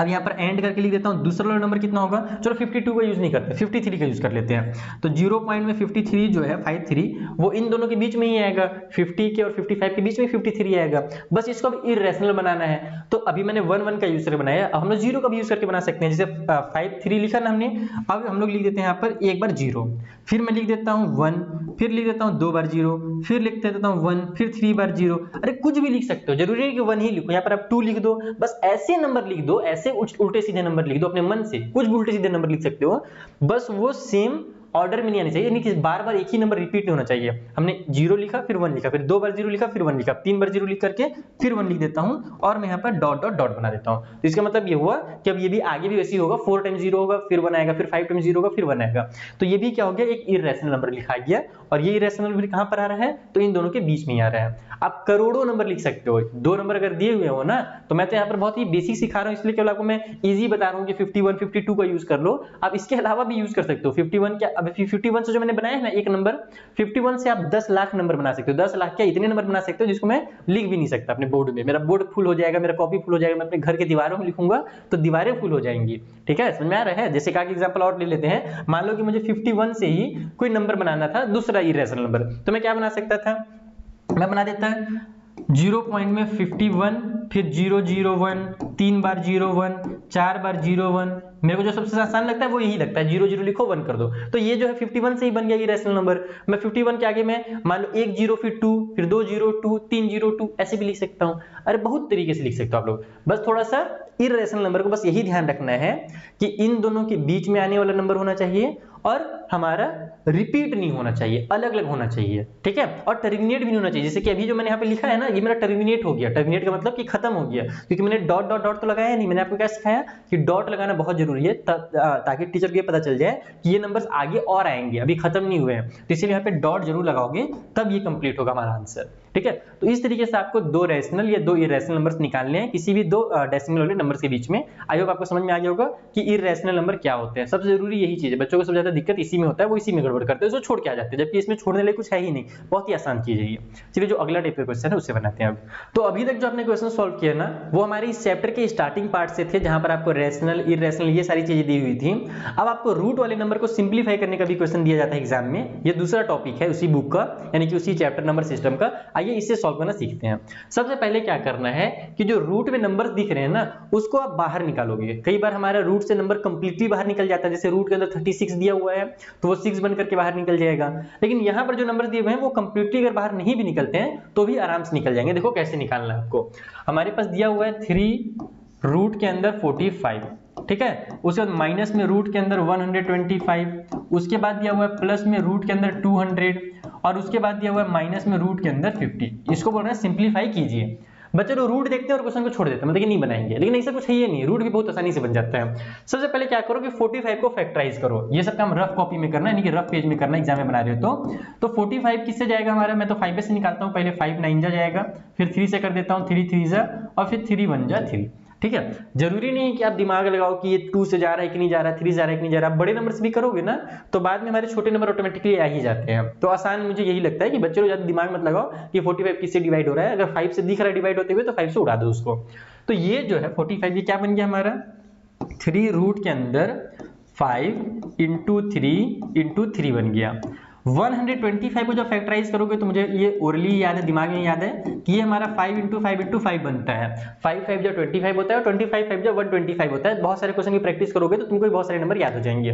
अब यहाँ पर एंड करके लिख देता हूँ, दूसरा वाला नंबर कितना होगा, चलो 52 का यूज नहीं करते, 53 का यूज कर लेते हैं। तो 0 पॉइंट में 53 जो है 53 वो इन दोनों के बीच में ही आएगा, 50 के और 55 के बीच में 53 आएगा। बस इसको अब इरेशनल बनाना है। तो अभी मैंने 1 1 का यूज करके बनाया, अब हम लोग 0 का भी यूज करके बना सकते हैं। जैसे 53 लिखा ना हमने, अब हम लोग लिख देते हैं यहाँ पर एक बार 0, फिर मैं लिख देता हूँ 1, फिर लिख देता हूँ 2 बार 0, फिर लिख देता हूँ 1, फिर 3 बार 0। अरे कुछ भी लिख सकते हो, जरूरी है कि 1 ही लिखो। यहाँ पर आप 2 लिख दो, बस ऐसे नंबर लिख दो, ऐसे उल्टे सीधे नंबर लिख दो अपने मन से, कुछ भी उल्टे सीधे नंबर लिख सकते हो, बस वो सेम ऑर्डर में नहीं आने चाहिए, यानी कि बार बार एक ही नंबर रिपीट नहीं होना चाहिए। हमने 0 लिखा, फिर 1 लिखा, फिर 2 बार 0 लिखा, फिर 1 लिखा, 3 बार 0 लिख करके फिर 1 लिख देता हूं, और मैं यहाँ पर डॉट डॉट डॉट बना देता हूं। तो इसका मतलब ये हुआ कि अब ये भी आगे भी वैसे ही होगा, 4 टाइम्स 0 होगा, फिर 1 आएगा, फिर 5 टाइम्स 0 होगा, फिर 1 आएगा। तो ये भी क्या हो गया, एक इरेशनल नंबर लिखा गया, और ये इरेशनल नंबर कहां पर आ रहा है, तो इन दोनों के बीच में आ रहा है। आप करोड़ों नंबर लिख सकते हो, 2 नंबर अगर दिए हुए हो ना, तो मैं तो यहाँ पर बहुत ही बेसिक सिखा रहा हूँ, इसलिए केवल आपको मैं इजी बता रहा हूँ कि 51 52 का यूज कर लो। आप इसके अलावा भी यूज कर सकते हो। 51 क्या, अब 51 से जो मैंने बनाया है ना एक नंबर, 51 से आप 10 लाख नंबर बना सकते हो। 10 लाख क्या, इतने नंबर बना सकते हो जिसको मैं लिख भी नहीं सकता अपने बोर्ड में। मेरा बोर्ड फुल हो जाएगा, मेरा कॉपी फुल हो जाएगा, मैं अपने घर के दीवारों में लिखूंगा तो दीवारें फुल हो जाएंगी। ठीक है, समझ में आ रहा है। जैसे का एग्जांपल और ले लेते हैं, मान लो कि मुझे 51 से ही कोई नंबर बनाना था, दूसरा इरेशनल नंबर, तो मैं क्या बना सकता था, मैं बना देता 0 पॉइंट में 51, फिर 0 0 1, 3 बार 0 1, 4 बार 0 1। मेरे को जो सबसे आसान लगता है वो यही लगता है, 0 0 लिखो 1 कर दो, तो ये जो है 51 से ही बन गया इरेशनल नंबर। मैं 51 के आगे में मान लो 1 0 फिर 2, फिर 2 0 2, 3 0 2, ऐसे भी लिख सकता हूं। अरे बहुत तरीके से लिख सकते हो आप लोग, बस थोड़ा सा इरेशनल नंबर को बस यही ध्यान रखना है कि इन दोनों के बीच में आने वाला नंबर होना चाहिए, और हमारा रिपीट नहीं होना चाहिए, अलग अलग होना चाहिए। ठीक है, और टर्मिनेट भी नहीं होना चाहिए। जैसे कि अभी जो मैंने यहाँ पे लिखा है ना, ये मेरा टर्मिनेट हो गया। टर्मिनेट का मतलब कि खत्म हो गया, क्योंकि मैंने डॉट डॉट डॉट तो लगाया नहीं। मैंने आपको क्या सिखाया कि डॉट लगाना बहुत जरूरी है, ताकि टीचर को ये पता चल जाए कि ये नंबर्स आगे और आएंगे, अभी खत्म नहीं हुए हैं। तो इसीलिए यहाँ पे डॉट जरूर लगाओगे, तब ये कंप्लीट होगा हमारा आंसर। ठीक है, तो इस तरीके से आपको 2 रैशनल या 2 इरेशनल नंबर्स निकालने हैं किसी भी 2 डेसिमल वाले नंबर्स के बीच में। आई होप आपको समझ में आ गया होगा कि इरेशनल नंबर क्या होते हैं। सबसे जरूरी यही चीज है, बच्चों को सबसे ज्यादा दिक्कत इसी में होता है, वो इसी में गड़बड़ करते हैं, उसको छोड़ के आ जाते हैं, जबकि इसमें छोड़ने लिए कुछ है ही नहीं, बहुत ही आसान चीज है ये। चलिए जो अगला टाइप का क्वेश्चन है उससे बनाते हैं अब। तो अभी तक जो आपने क्वेश्चन सॉल्व किया ना, वो हमारे इस चैप्टर के स्टार्टिंग पार्ट से थे, जहां पर आपको रेशनल इरेशनल ये सारी चीजें दी हुई थी। अब आपको रूट वाले नंबर को सिंप्लीफाई करने का भी क्वेश्चन दिया जाता है एग्जाम में। ये दूसरा टॉपिक है उसी बुक का, यानी कि उसी चैप्टर नंबर सिस्टम का। आइए इससे सॉल्व करना सीखते हैं। सबसे पहले क्या करना है कि जो रूट में नंबर्स दिख रहे हैं ना, उसको आप बाहर निकालोगे। कई बार हमारा रूट से नंबर कंप्लीटली बाहर निकल जाता है, जैसे रूट के अंदर 36 दिया हुआ है तो वो 6 बन करके बाहर निकल जाएगा। लेकिन यहाँ पर जो नंबर दिए हुए हैं वो कंप्लीटली अगर बाहर नहीं भी निकलते हैं तो भी आराम से निकल जाएंगे। देखो कैसे निकालना है आपको। हमारे पास दिया हुआ है 3 रूट के अंदर 45, ठीक है, उसके बाद माइनस में रूट के अंदर 125, उसके बाद दिया हुआ है प्लस में रूट के अंदर 200, और उसके बाद दिया हुआ है माइनस में रूट के अंदर 50। इसको बोल रहे हैं सिंप्लीफाई कीजिए। बच्चे लोग रूट देखते हैं और क्वेश्चन को छोड़ देते हैं, मतलब कि नहीं बनाएंगे, लेकिन ऐसा कुछ है ही नहीं, रूट भी बहुत आसानी से बन जाता है। सबसे पहले क्या करो कि 45 को फैक्टराइज करो। ये सब काम रफ कॉपी में करना है, यानी कि रफ पेज में करना, एग्जाम में बना रहे हो तो 45 किससे जाएगा हमारा, मैं तो 5 से निकालता हूँ। पहले 5 9 जा जाएगा, फिर 3 से कर देता हूँ, 3 3 जा, और फिर 3 1 जा 3। ठीक है, जरूरी नहीं है कि आप दिमाग लगाओ कि ये 2 से जा रहा है कि नहीं जा रहा है, 3 जा रहा है कि नहीं जा रहा है। बड़े नंबर से भी करोगे ना तो बाद में हमारे छोटे नंबर ऑटोमेटिकली आ ही जाते हैं। तो आसान मुझे यही लगता है कि बच्चे लोग ज्यादा दिमाग मत लगाओ कि 45 किससे डिवाइड हो रहा है। अगर 5 से दिख रहा है डिवाइड होते हुए तो 5 से उड़ा दो उसको। तो ये जो है 45, ये क्या बन गया हमारा, 3 रूट के अंदर 5 इंटू 3 बन गया। 125 को जब फैक्टराइज करोगे तो मुझे ये ओरली याद है, दिमाग में याद है कि ये हमारा 5 इंटू 5 बनता है। 5 5 जब 25 होता है और 25 5 जब 125 होता है। बहुत सारे क्वेश्चन की प्रैक्टिस करोगे तो तुमको बहुत सारे नंबर याद हो जाएंगे।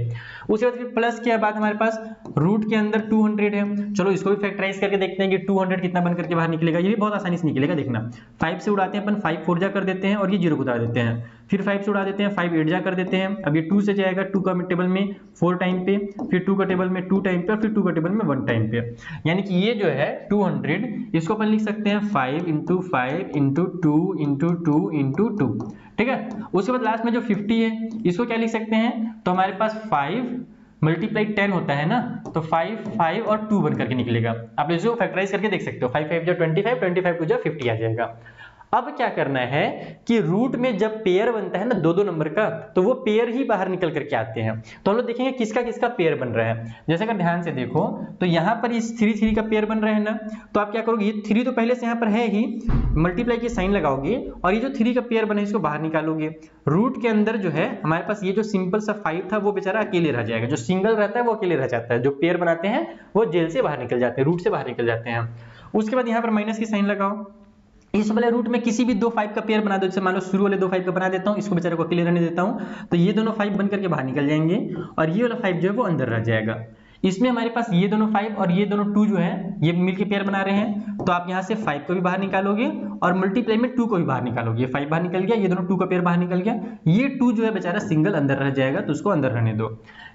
उसके बाद फिर प्लस के बाद हमारे पास रूट के अंदर 200 है। चलो इसको भी फैक्टराइज करके देखते हैं कि 200 कितना बन करके बाहर निकलेगा। ये भी बहुत आसानी से निकलेगा, देखना। 5 से उड़ाते हैं अपन, 5 4 जा कर देते हैं और ये 0 को उड़ा देते हैं। फिर 5 से उड़ा देते हैं, 5 8 जा कर देते हैं। अब ये 2 से जाएगा, 2 का टेबल में 4 टाइम पे, फिर 2 का टेबल में 2 टाइम पे, और फिर 2 का टेबल में 1 टाइम पे। यानी कि ये जो है 200, इसको अपन लिख सकते हैं 5 इंटू 5 इंटू 2 इंटू 2 इंटू 2। ठीक है, उसके बाद लास्ट में जो 50 है इसको क्या लिख सकते हैं, तो हमारे पास 5 मल्टीप्लाई 10 होता है ना, तो 5 5 और 2 बन करके निकलेगा। आप इसको फैक्टराइज करके देख सकते हो। 5 5 जो 25, 25 2 जो 50 आ जाएगा। अब क्या करना है कि रूट में जब पेयर बनता है ना दो दो नंबर का, तो वो पेयर ही बाहर निकल करके आते हैं। तो हम लोग देखेंगे किसका किसका पेयर बन रहा है। जैसे अगर ध्यान से देखो तो यहाँ पर इस 3 3 का पेयर बन रहा है ना, तो आप क्या करोगे, ये 3 तो पहले से यहाँ पर है ही, मल्टीप्लाई की साइन लगाओगे और ये जो 3 का पेयर बना है इसको बाहर निकालोगे। रूट के अंदर जो है हमारे पास ये जो सिंपल सा 5 था वो बेचारा अकेले रह जाएगा, जो सिंगल रहता है वो अकेले रह जाता है, जो पेयर बनाते हैं वो जेल से बाहर निकल जाते हैं, रूट से बाहर निकल जाते हैं। उसके बाद यहाँ पर माइनस की साइन लगाओ, इस वाले रूट में किसी भी दो 5 का पेयर बना दो। जैसे मान लो शुरू वाले दो 5 का बना देता हूं, इसको बेचारे को अकेले रहने देता हूं, तो ये दोनों 5 बन करके बाहर निकल जाएंगे और ये वाला 5 जो है वो अंदर रह जाएगा। इसमें हमारे पास ये दोनों 5 और ये दोनों 2 जो है ये मिलके पेयर बना रहे हैं, तो आप यहाँ से 5 को भी बाहर निकालोगे और मल्टीप्लाई में 2 को भी बाहर निकालोगे। ये 5 बाहर निकल गया, ये दोनों 2 का पेयर बाहर निकल गया, ये 2 जो है बेचारा सिंगल अंदर रह जाएगा, तो उसको अंदर रहने दो।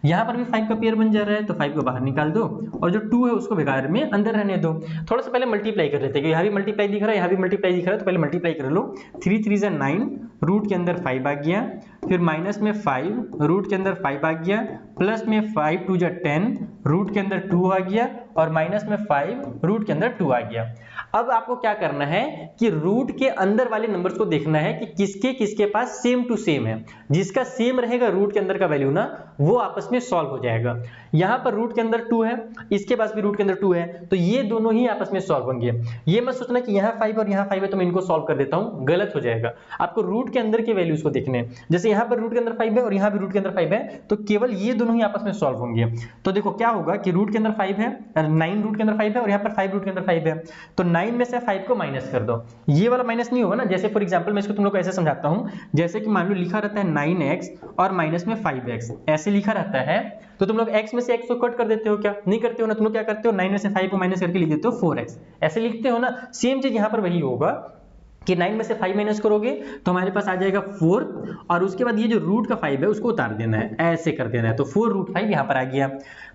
यहाँ पर भी 5 का पेयर बन जा रहा है, तो 5 को बाहर निकाल दो और जो 2 है उसको बेकार में अंदर रहने दो। थोड़ा सा पहले मल्टीप्लाई कर लेते हैं, यहाँ भी मल्टीप्लाई दिख रहा है, यहाँ भी मल्टीप्लाई दिख रहा है, तो पहले मल्टीप्लाई कर लो। 3 3 = 9, रूट के अंदर 5 आ गया, फिर माइनस में 5, रूट के अंदर 5 आ गया, प्लस में 5 2 = 10, रूट के अंदर 2 आ गया और माइनस में 5, रूट के अंदर 2 आ गया। अब आपको क्या करना है कि रूट के अंदर वाले नंबर्स को देखना है कि किसके किसके पास सेम टू सेम है। जिसका सेम रहेगा रूट के अंदर का वैल्यू ना, वो आपस में सॉल्व हो जाएगा। यहां पर रूट के अंदर 2 है, इसके पास भी रूट के अंदर 2 है, तो ये दोनों ही आपस में सॉल्व होंगे। ये मत सोचना कि यहाँ 5 और यहाँ 5 है तो मैं इनको सॉल्व कर देता हूं, गलत हो जाएगा। आपको रूट के अंदर के वैल्यूज को देखने हैं। जैसे यहाँ पर रूट के अंदर 5 है और यहाँ भी रूट के अंदर 5 है, तो केवल ये दोनों ही आपस में सॉल्व होंगे। तो देखो क्या होगा कि रूट के अंदर 5 है, 9 रूट के अंदर 5 है और यहाँ पर 5 रूट के अंदर 5 है, तो 9 में से 5 को माइनस कर दो। ये वाला माइनस नहीं होगा ना, जैसे फॉर एग्जांपल मैं इसको तुम लोग को ऐसे समझाता हूं, जैसे कि मान लो लिखा रहता है 9x और माइनस में 5x, ऐसे लिखा रहता है, तो तुम लोग x में से x को कट कर देते हो क्या? नहीं करते हो ना, तुम लोग क्या करते हो 9 में से 5 को माइनस करके लिख देते हो 4x, ऐसे लिखते हो ना। सेम चीज यहां पर वही होगा कि 9 में से 5 माइनस करोगे तो हमारे पास आ जाएगा 4 और उसके बाद ये जो रूट का 5 है उसको उतार देना है, ऐसे कर देना है, तो 4 रूट 5 यहां पर आ गया।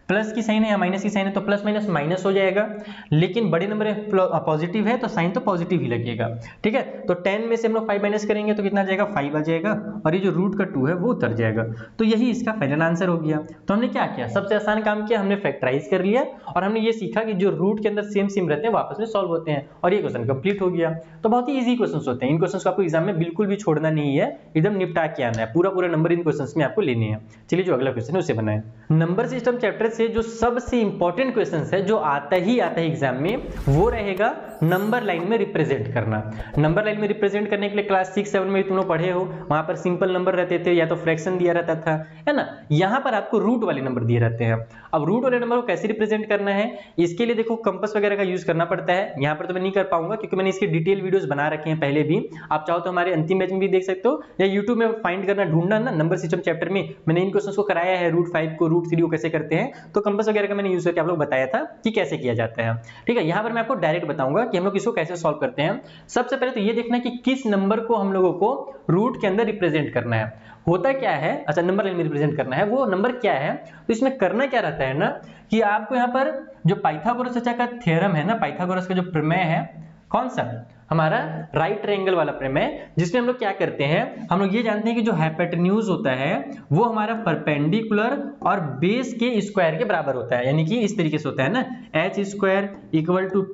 प्लस की साइन है या माइनस की साइन है तो प्लस माइनस माइनस हो जाएगा, लेकिन बड़े नंबर पॉजिटिव है तो साइन तो पॉजिटिव ही लगेगा। ठीक है, तो 10 में से हम लोग 5 माइनस करेंगे तो कितना आ जाएगा, 5 आ जाएगा और ये जो रूट का 2 है वो उतर जाएगा। तो यही इसका फाइनल आंसर हो गया। तो हमने क्या किया, सबसे आसान काम किया, हमने फैक्टराइज कर लिया और हमने ये सीखा कि जो रूट के अंदर सेम सेम रहते हैं वो आपस में सॉल्व होते हैं और ये क्वेश्चन कंप्लीट हो गया। तो बहुत ही इजी क्वेश्चन होते हैं, इन क्वेश्चन को आपको एग्जाम में बिल्कुल भी छोड़ना नहीं है, एकदम निपटा के आना है, पूरा पूरा नंबर इन क्वेश्चन में आपको लेने हैं। चलिए जो अगला क्वेश्चन है उसे बनाएं। नंबर सिस्टम चैप्टर से जो सबसे इंपॉर्टेंट क्वेश्चन है जो आता ही एग्जाम में, वो रहेगा नंबर लाइन में रिप्रेजेंट करना। नंबर लाइन में रिप्रेजेंट करने के लिए क्लास 6 7 में तुम लोग पढ़े हो, वहां पर सिंपल नंबर रहते थे या तो फ्रैक्शन दिया रहता था, है ना। यहाँ पर आपको रूट वाले नंबर दिए रहते हैं। अब रूट वाले नंबर को कैसे रिप्रेजेंट करना है, इसके लिए देखो कंपास वगैरह का यूज करना पड़ता है। यहाँ पर तो मैं नहीं कर पाऊंगा क्योंकि मैंने इसके डिटेल वीडियोस बना रखे हैं पहले भी, आप चाहो तो हमारे अंतिम बैच में भी देख सकते हो या यूट्यूब में फाइंड करना, ढूंढना ना, नंबर सिस्टम चैप्टर में मैंने इन क्वेश्चंस को कराया है, रूट 5 को, रूट 3 को कैसे करते हैं, तो कंपास वगैरह का मैंने यूज करके आप लोग बताया था कि कैसे किया जाता है। ठीक है, यहाँ पर मैं आपको डायरेक्ट बताऊंगा कि हम लोग इसको कैसे सॉल्व करते हैं। सबसे पहले तो ये देखना कि किस नंबर को हम लोगों को रूट के अंदर रिप्रेजेंट करना है। होता क्या है, अच्छा नंबर लाइन में रिप्रेजेंट करना है, वो नंबर क्या है, तो इसमें करना क्या रहता है ना कि आपको यहाँ पर जो पाइथागोरस का थ्योरम है ना, पाइथागोरस का जो प्रमेय है, कौन सा, हमारा राइट ट्रायंगल वाला प्रमेय, जिसमें हम लोग क्या करते हैं, हम लोग ये जानते हैं कि जो हाइपोटेन्यूज होता है वो हमारा परपेंडिकुलर और बेस के स्क्वायर के बराबर होता है, यानी कि इस तरीके से होता है ना, h² =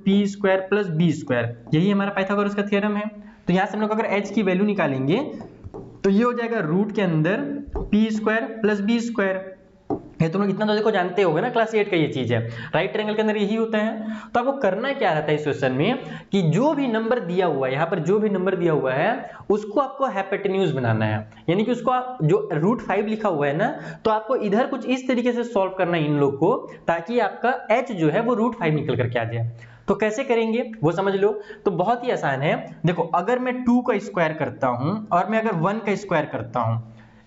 p² + b², यही हमारा पाइथागोरस का थ्योरम है। तो यहाँ से हम लोग अगर h की वैल्यू निकालेंगे तो ये हो जाएगा रूट के अंदर p² + b²। ये तुम लोग इतना तो देखो जानते होगे ना, क्लास 8 का ये चीज है, राइट ट्रायंगल के अंदर यही होता है। तो आपको करना क्या रहता है इस क्वेश्चन में कि जो भी नंबर दिया हुआ है, यहाँ पर जो भी नंबर दिया हुआ है उसको आपको हाइपोटेन्यूज बनाना है, यानी कि उसको जो रूट 5 लिखा हुआ है ना, तो आपको इधर कुछ इस तरीके से सॉल्व करना है इन लोग को, ताकि आपका h जो है वो रूट 5 निकल करके आ जाए। तो कैसे करेंगे वो समझ लो। तो बहुत ही आसान है, देखो अगर मैं 2 का स्क्वायर करता हूं और मैं अगर 1 का स्क्वायर करता हूं,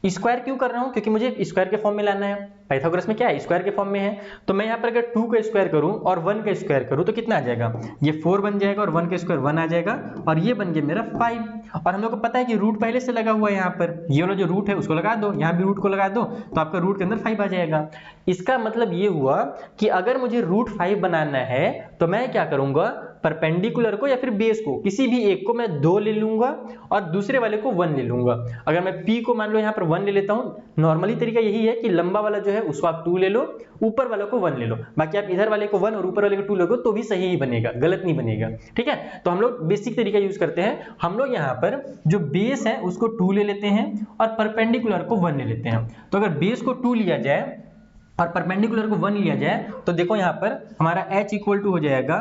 स्क्वायर क्यों कर रहा हूं, क्योंकि मुझे स्क्वायर के फॉर्म में लाना है। पाइथागोरस में क्या है, स्क्वायर के फॉर्म में है। तो मैं यहाँ पर अगर 2 का स्क्वायर करूं और 1 का स्क्वायर करूं तो कितना आ जाएगा, ये 4 बन जाएगा और 1 का स्क्वायर 1 आ जाएगा और ये बन गया मेरा 5। और हम लोग को पता है कि रूट पहले से लगा हुआ है, यहाँ पर ये वाला जो रूट है उसको लगा दो, यहाँ भी रूट को लगा दो, तो आपका रूट के अंदर 5 आ जाएगा। इसका मतलब ये हुआ कि अगर मुझे रूट 5 बनाना है तो मैं क्या करूंगा, परपेंडिकुलर को या फिर बेस को किसी भी एक को मैं 2 ले लूंगा और दूसरे वाले को 1 ले लूंगा। अगर मैं P को मान लो यहाँ पर 1 ले लेता हूँ, नॉर्मली तरीका यही है कि लंबा वाला जो है उसको आप 2 ले लो, ऊपर वाले को 1 ले लो, बाकी आप इधर वाले को 1 और ऊपर वाले को 2 लोगे तो भी सही ही बनेगा, गलत नहीं बनेगा। ठीक है, तो हम लोग बेसिक तरीका यूज करते हैं। हम लोग यहाँ पर जो बेस है उसको 2 ले लेते हैं और परपेंडिकुलर को 1 ले लेते हैं। तो अगर बेस को 2 लिया जाए और परपेंडिकुलर को 1 लिया जाए तो देखो यहाँ पर हमारा h इक्वल टू हो जाएगा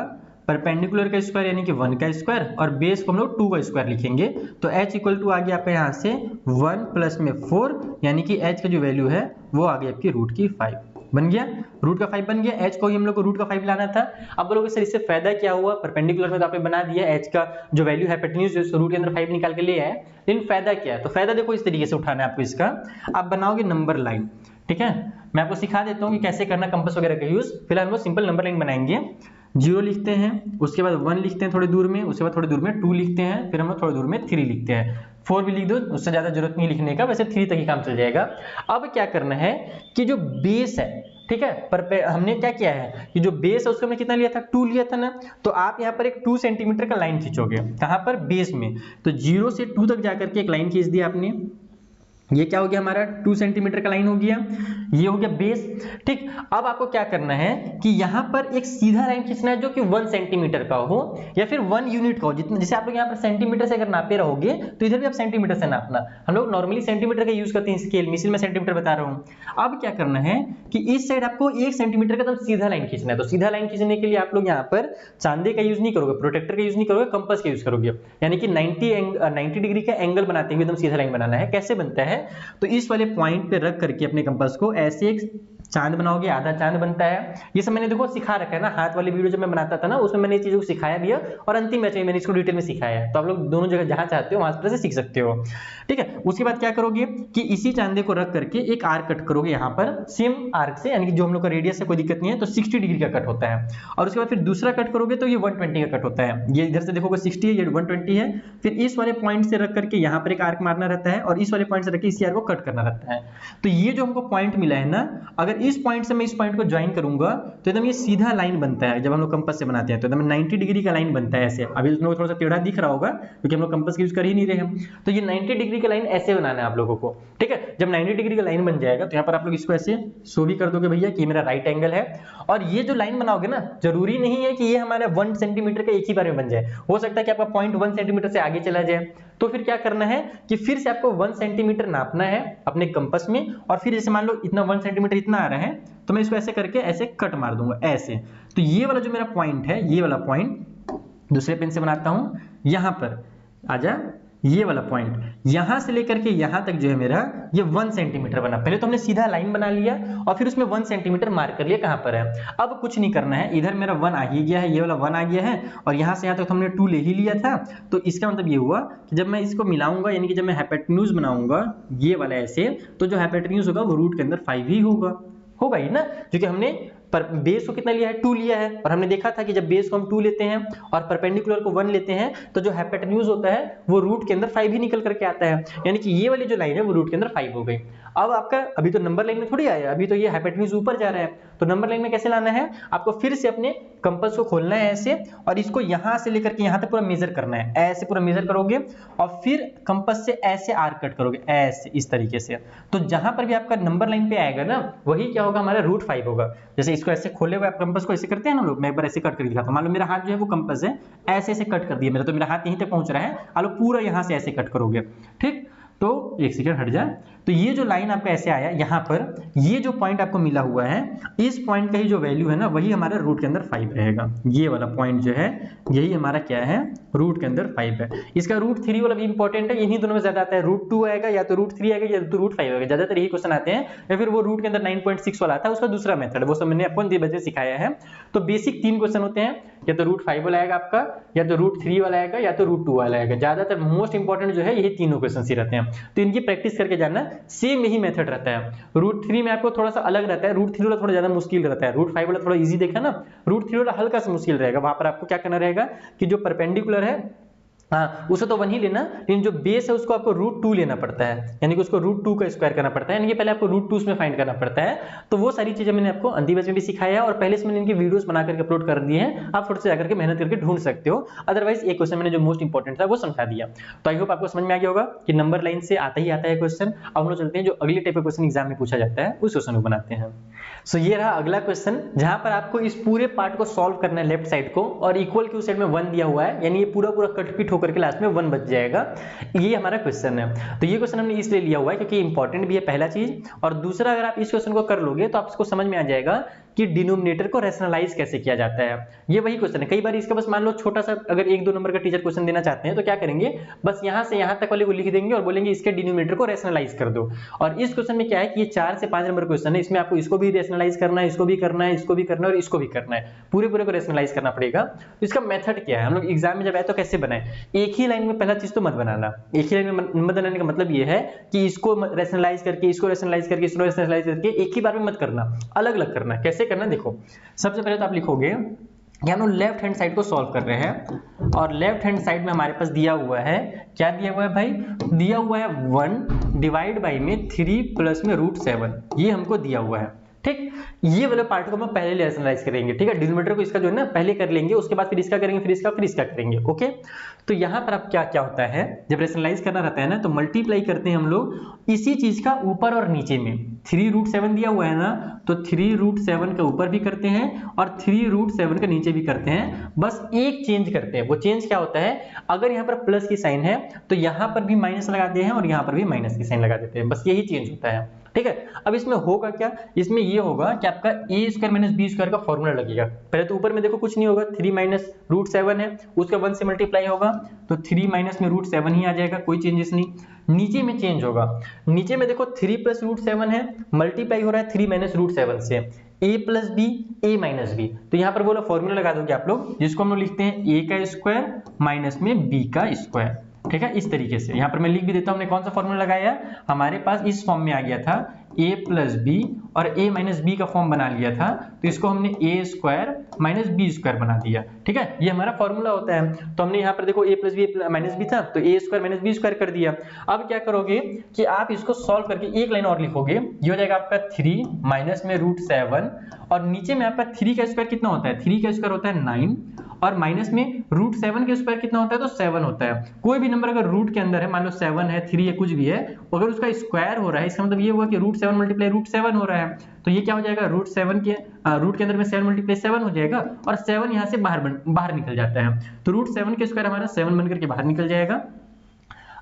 परपेंडिकुलर का स्क्वायर यानी कि 1 का स्क्वायर और बेस को हम लोग 2 का स्क्वायर लिखेंगे। तो h इक्वल टू आ गया आपका यहाँ से 1 प्लस में 4 यानी कि h का जो वैल्यू है वो आ गई आपकी रूट की 5 बन गया, रूट का 5 बन गया। h को ही हम लोग को रूट का 5 लाना था। अब बोलोगे सर इससे फायदा क्या हुआ, परपेंडिकुलर में तो आपने बना दिया, h का जो वैल्यू है हाइपोटेन्यूज रूट के अंदर 5 निकाल के ले आए, लेकिन फायदा क्या है? तो फायदा देखो इस तरीके से उठाना है आपको इसका, आप बनाओगे नंबर लाइन। ठीक है, मैं आपको सिखा देता हूँ कि कैसे करना कंपास वगैरह का यूज। फिलहाल हम लोग सिंपल नंबर लाइन बनाएंगे। 0 लिखते हैं, उसके बाद 1 लिखते हैं थोड़ी दूर में, उसके बाद थोड़ी दूर में 2 लिखते हैं, फिर हम लोग थोड़ी दूर में 3 लिखते हैं। 4 भी लिख दो, उससे ज्यादा जरूरत नहीं लिखने का, वैसे 3 तक ही काम चल जाएगा। अब क्या करना है कि जो बेस है, ठीक है, पर हमने क्या किया है कि जो बेस है उसको हमने कितना लिया था, 2 लिया था ना। तो आप यहाँ पर एक 2 सेंटीमीटर का लाइन खींचोगे, कहाँ पर, बेस में। तो 0 से 2 तक जाकर के एक लाइन खींच दिया आपने, ये क्या हो गया हमारा 2 सेंटीमीटर का लाइन हो गया, ये हो गया बेस। ठीक, अब आपको क्या करना है कि यहाँ पर एक सीधा लाइन खींचना है जो कि 1 सेंटीमीटर का हो या फिर 1 यूनिट का हो। जितना जैसे आप लोग यहाँ पर सेंटीमीटर से अगर नापे रहोगे तो इधर भी आप सेंटीमीटर से नापना। हम लोग नॉर्मली सेंटीमीटर का यूज करते हैं स्केल में, इसलिए मैं सेंटीमीटर बता रहा हूँ। अब क्या करना है कि इस साइड आपको 1 सेंटीमीटर का एकदम सीधा लाइन खींचना है। तो सीधा लाइन खींचने के लिए आप लोग यहाँ पर चांदे का यूज नहीं करोगे, प्रोटेक्टर का यूज नहीं करोगे, कंपास का यूज करोगे, यानी कि 90 डिग्री का एंगल बनाते हुए एकदम सीधा लाइन बनाना है। कैसे बनता है, तो इस वाले पॉइंट पे रख करके अपने कंपास को ऐसे एक चांद बनाओगे, आधा चांद बनता है। ये सब मैंने देखो सिखा रखा है ना, हाथ वाली वीडियो जब मैं बनाता था ना उसमें मैंने चीजों को सिखाया भी है और अंतिम बैच में मैंने इसको डिटेल में सिखाया है। तो आप लोग दोनों जगह जहां चाहते हो वहां से सीख सकते हो। ठीक है, उसके बाद क्या करोगे कि इसी चांदे को रख करके एक आर्क कट करोगे यहाँ पर सेम आर्क से, यानी कि जो हम लोग का रेडियस है कोई दिक्कत नहीं है, तो 60 डिग्री का कट होता है। और उसके बाद फिर दूसरा कट करोगे तो ये 120 का कट होता है। ये इधर से देखोगे 60 है, ये 120 है। फिर इस वाले पॉइंट से रख करके यहाँ पर एक आर्क मारना रहता है और इस वाले पॉइंट से रख के इसी आर्क को कट करना रहता है। तो ये जो हमको पॉइंट मिला है ना, अगर इस पॉइंट से मैं इस पॉइंट को ज्वाइन करूंगा तो एकदम ये सीधा लाइन बनता है। जब हम लोग कंपास से बनाते हैं तो एकदम 90 डिग्री का लाइन बनता है ऐसे। अभी उसमें थोड़ा सा टेढ़ा दिख रहा होगा क्योंकि हम लोग कंपास का यूज कर ही नहीं रहे हैं। तो ये 90 डिग्री का लाइन ऐसे बनाना है आप लोगों को। ठीक है, जब 90 डिग्री का लाइन बन जाएगा तो यहाँ पर आप लोग इसको ऐसे शो भी कर दोगे भैया कि मेरा राइट एंगल है। और ये जो लाइन बनाओगे ना, जरूरी नहीं है कि ये हमारा 1 सेंटीमीटर का एक ही बार में बन जाए, हो सकता है कि आपका पॉइंट 1 सेंटीमीटर से आगे चला जाए। तो फिर क्या करना है कि फिर से आपको 1 सेंटीमीटर नापना है अपने कंपास में, और फिर जैसे मान लो इतना 1 सेंटीमीटर इतना आ रहा है तो मैं इसको ऐसे करके ऐसे कट मार दूंगा ऐसे। तो ये वाला जो मेरा पॉइंट है, ये वाला पॉइंट दूसरे पेन से बनाता हूं, यहां पर आजा, ये वाला पॉइंट यहां से लेकर के यहां तक जो है मेरा ये 1 सेंटीमीटर बना। पहले तो हमने सीधा लाइन बना लिया और फिर उसमें 1 सेंटीमीटर मार्क कर लिया कहां पर है। अब कुछ नहीं करना है, इधर मेरा 1 आ ही गया है, ये वाला 1 आ गया है और यहां से यहां तक तो हमने 2 ले ही लिया था। तो इसका मतलब ये हुआ कि जब मैं इसको मिलाऊंगा, यानी कि जब मैं हाइपोटेन्यूज बनाऊंगा ये वाला ऐसे, तो जो हाइपोटेन्यूज होगा वो रूट के अंदर 5 ही होगा ही ना, क्योंकि हमने पर बेस को कितना लिया है, 2 लिया है। और हमने देखा था कि जब बेस को हम 2 लेते हैं और परपेंडिकुलर को 1 लेते हैं तो जो हाइपोटेन्यूज होता है वो रूट के अंदर 5 ही निकल करके आता है, यानी कि ये वाली जो लाइन है वो रूट के अंदर 5 हो गई। अब आपका अभी तो नंबर लाइन में थोड़ी आया, अभी तो ये हाइपोटेन्यूज ऊपर जा रहा है। तो नंबर लाइन में कैसे लाना है, आपको फिर से अपने कंपास को खोलना है ऐसे और इसको यहां से लेकर के यहां तक पूरा मेजर करना है, ऐसे पूरा मेजर करोगे और फिर कंपास से ऐसे आर्क कट करोगे ऐसे, इस तरीके से। तो जहां पर भी आपका नंबर लाइन पे आएगा ना, वही क्या होगा, हमारा रूट 5 होगा। जैसे इसको ऐसे खोले हुए आप कंपास को ऐसे करते हैं ना लोग, मैं एक बार ऐसे कट करके दिखाता हूं। मान लो मेरा हाथ जो है वो कंपास है, ऐसे ऐसे कट कर दिया मेरा, तो मेरा हाथ यहीं तक पहुंच रहा है, आलो पूरा यहां से ऐसे कट करोगे। ठीक, तो एक सेकंड हट जाए। तो ये जो लाइन आपका ऐसे आया यहाँ पर, ये जो पॉइंट आपको मिला हुआ है, इस पॉइंट का ही जो वैल्यू है ना वही हमारा रूट के अंदर 5 रहेगा। ये वाला पॉइंट जो है यही हमारा क्या है, रूट के अंदर 5 है। इसका रूट 3 वाला भी इंपॉर्टेंट है, यही दोनों में ज्यादा आता है। रूट 2 आएगा या तो रूट 3 आएगा या तो रूट 5 आएगा, ज्यादातर यही क्वेश्चन आते हैं। या फिर वो रूट के अंदर 9.6 वाला आता है, उसका दूसरा मेथड, वो सब मैंने आपको बच्चे सिखाया है। तो बेसिक 3 क्वेश्चन होते हैं, या तो रूट 5 वाला आएगा आपका, या तो रूट 3 वाला आएगा, या तो रूट 2 वाला आएगा। ज्यादातर मोस्ट इंपॉर्टेंट जो है यही तीनों क्वेश्चन ही रहते हैं, तो इनकी प्रैक्टिस करके जाना। सेम यही मेथड रहता है। रूट 3 में आपको थोड़ा सा अलग रहता है, रूट 3 वाला थोड़ा ज्यादा मुश्किल रहता है, रूट 5 वाला थोड़ा इजी देखा ना, रूट 3 वाला हल्का सा मुश्किल रहेगा। वहां पर आपको क्या करना रहेगा कि जो परपेंडिकुलर है हाँ, उसे तो 1 ही लेना, लेकिन जो बेस है उसको आपको √2 लेना पड़ता है, यानी कि उसको √2 का स्क्वायर करना पड़ता है, यानी कि पहले आपको √2 उसमें फाइंड करना पड़ता है। तो वो सारी चीजें मैंने आपको अंतिम बैच में भी सिखाया है और पहले से मैंने इनकी वीडियोस बना करके अपलोड कर दिए हैं, आप थोड़े से जाकर के मेहनत करके ढूंढ सकते हो। अदरवाइज एक क्वेश्चन मैंने जो मोस्ट इंपॉर्टेंट था वो समझा दिया। तो आई होप आपको समझ में आ गया होगा कि नंबर लाइन से आता ही आता है क्वेश्चन। अब हम लोग चलते हैं जो अगले टाइप का क्वेश्चन एग्जाम में पूछा जाता है उस क्वेश्चन को बनाते हैं। सो ये रहा अगला क्वेश्चन, जहां पर आपको इस पूरे पार्ट को सॉल्व करना है लेफ्ट साइड को, और इक्वल की उस साइड में 1 दिया हुआ है, यानी ये पूरा कट पिट होकर के लास्ट में 1 बच जाएगा। ये हमारा क्वेश्चन है। तो ये क्वेश्चन हमने इसलिए लिया हुआ है क्योंकि इंपॉर्टेंट भी है पहला चीज, और दूसरा अगर आप इस क्वेश्चन को कर लोगे तो आपको समझ में आ जाएगा कि डिनोमिनेटर को रैशनलाइज कैसे किया जाता है। ये वही क्वेश्चन है, कई बार इसका बस मान लो छोटा सा अगर 1-2 नंबर का टीचर क्वेश्चन देना चाहते हैं तो क्या करेंगे, बस यहां से यहां तक वाले को लिख देंगे और बोलेंगे इसके डिनोमिनेटर को रैशनलाइज कर दो। और इस क्वेश्चन में क्या है कि ये 4 से 5 नंबर क्वेश्चन है, इसमें आपको इसको भी रैशनलाइज करना है, इसको भी करना है, इसको भी करना है और इसको भी करना है, पूरे को रैशनलाइज करना पड़ेगा। तो इसका मेथड क्या है, हम लोग एग्जाम में जब आए तो कैसे बनाए, एक ही लाइन में पहला चीज तो मत बनाना। एक ही लाइन में मत बनाने का मतलब ये है कि इसको रैशनलाइज करके, इसको रैशनलाइज करके, इसको रैशनलाइज करके एक ही बार में मत करना, अलग अलग करना। कैसे करना देखो, सबसे पहले तो आप लिखोगे कि हम लोग लेफ्ट हैंड साइड को सॉल्व कर रहे हैं, और लेफ्ट हैंड साइड में हमारे पास दिया हुआ है, क्या दिया हुआ है भाई, दिया हुआ है 1 डिवाइड बाई में 3 प्लस में √7, ये हमको दिया हुआ है। ठीक, ये वाले पार्ट को हम पहले रैशनलाइज करेंगे। ठीक है, डिनोमिनेटर को इसका जो है ना पहले कर लेंगे, उसके बाद फिर इसका करेंगे, फिर इसका करेंगे। ओके, तो यहाँ पर अब क्या क्या होता है, जब रैशनलाइज करना रहता है ना तो मल्टीप्लाई करते हैं हम लोग इसी चीज का ऊपर और नीचे में। 3√7 दिया हुआ है ना, तो 3√7 का ऊपर भी करते हैं और 3√7 का नीचे भी करते हैं, बस एक चेंज करते हैं। वो चेंज क्या होता है, अगर यहाँ पर प्लस की साइन है तो यहाँ पर भी माइनस लगाते हैं और यहाँ पर भी माइनस की साइन लगा देते हैं, बस यही चेंज होता है। ठीक है, अब इसमें होगा क्या, इसमें ये होगा कि आपका a² - b² का फॉर्मूला लगेगा। पहले तो ऊपर में देखो कुछ नहीं होगा, 3 माइनस √7 है, उसका 1 से मल्टीप्लाई होगा तो 3 माइनस में √7 ही आ जाएगा, कोई चेंजेस नहीं। नीचे में चेंज होगा, नीचे में देखो 3 प्लस √7 है, मल्टीप्लाई हो रहा है 3 माइनस √7 से, a plus b a minus b, तो यहाँ पर बोलो फॉर्मूला लगा दोगे आप लोग, जिसको हम लोग लिखते हैं a का स्क्वायर माइनस में b का स्क्वायर। ठीक है, इस तरीके से यहाँ पर मैं लिख भी देता हूँ हमने कौन सा फॉर्मूला लगाया, हमारे पास इस फॉर्म में आ गया था a प्लस बी और a माइनस बी का फॉर्म बना लिया था, तो इसको हमने a² माइनस b² बना दिया। ठीक है, ये हमारा फॉर्मूला होता है। तो हमने यहाँ पर देखो a plus B minus B था तो a² माइनस b² कर दिया। अब क्या करोगे कि आप इसको सॉल्व करके एक लाइन और लिखोगे, ये हो जाएगा आपका 3 माइनस में √7, और नीचे में आपका 3 का स्क्वायर कितना होता है, 3 का स्क्वायर होता है 9, और माइनस में √7 के स्क्वायर कितना होता है, तो 7 होता है। कोई भी नंबर अगर रूट के अंदर है, मान लो 7 है, 3 है, कुछ भी है, अगर उसका स्क्वायर हो रहा है, इसका मतलब ये हुआ कि √7 मल्टीप्लाई √7 हो रहा है, तो ये क्या हो जाएगा, √7 के रूट के अंदर में 7 मल्टीप्लाई 7 हो जाएगा, और 7 यहाँ से बाहर निकल जाता है, तो √7 के स्क्वायर हमारा 7 बनकर के बाहर निकल जाएगा।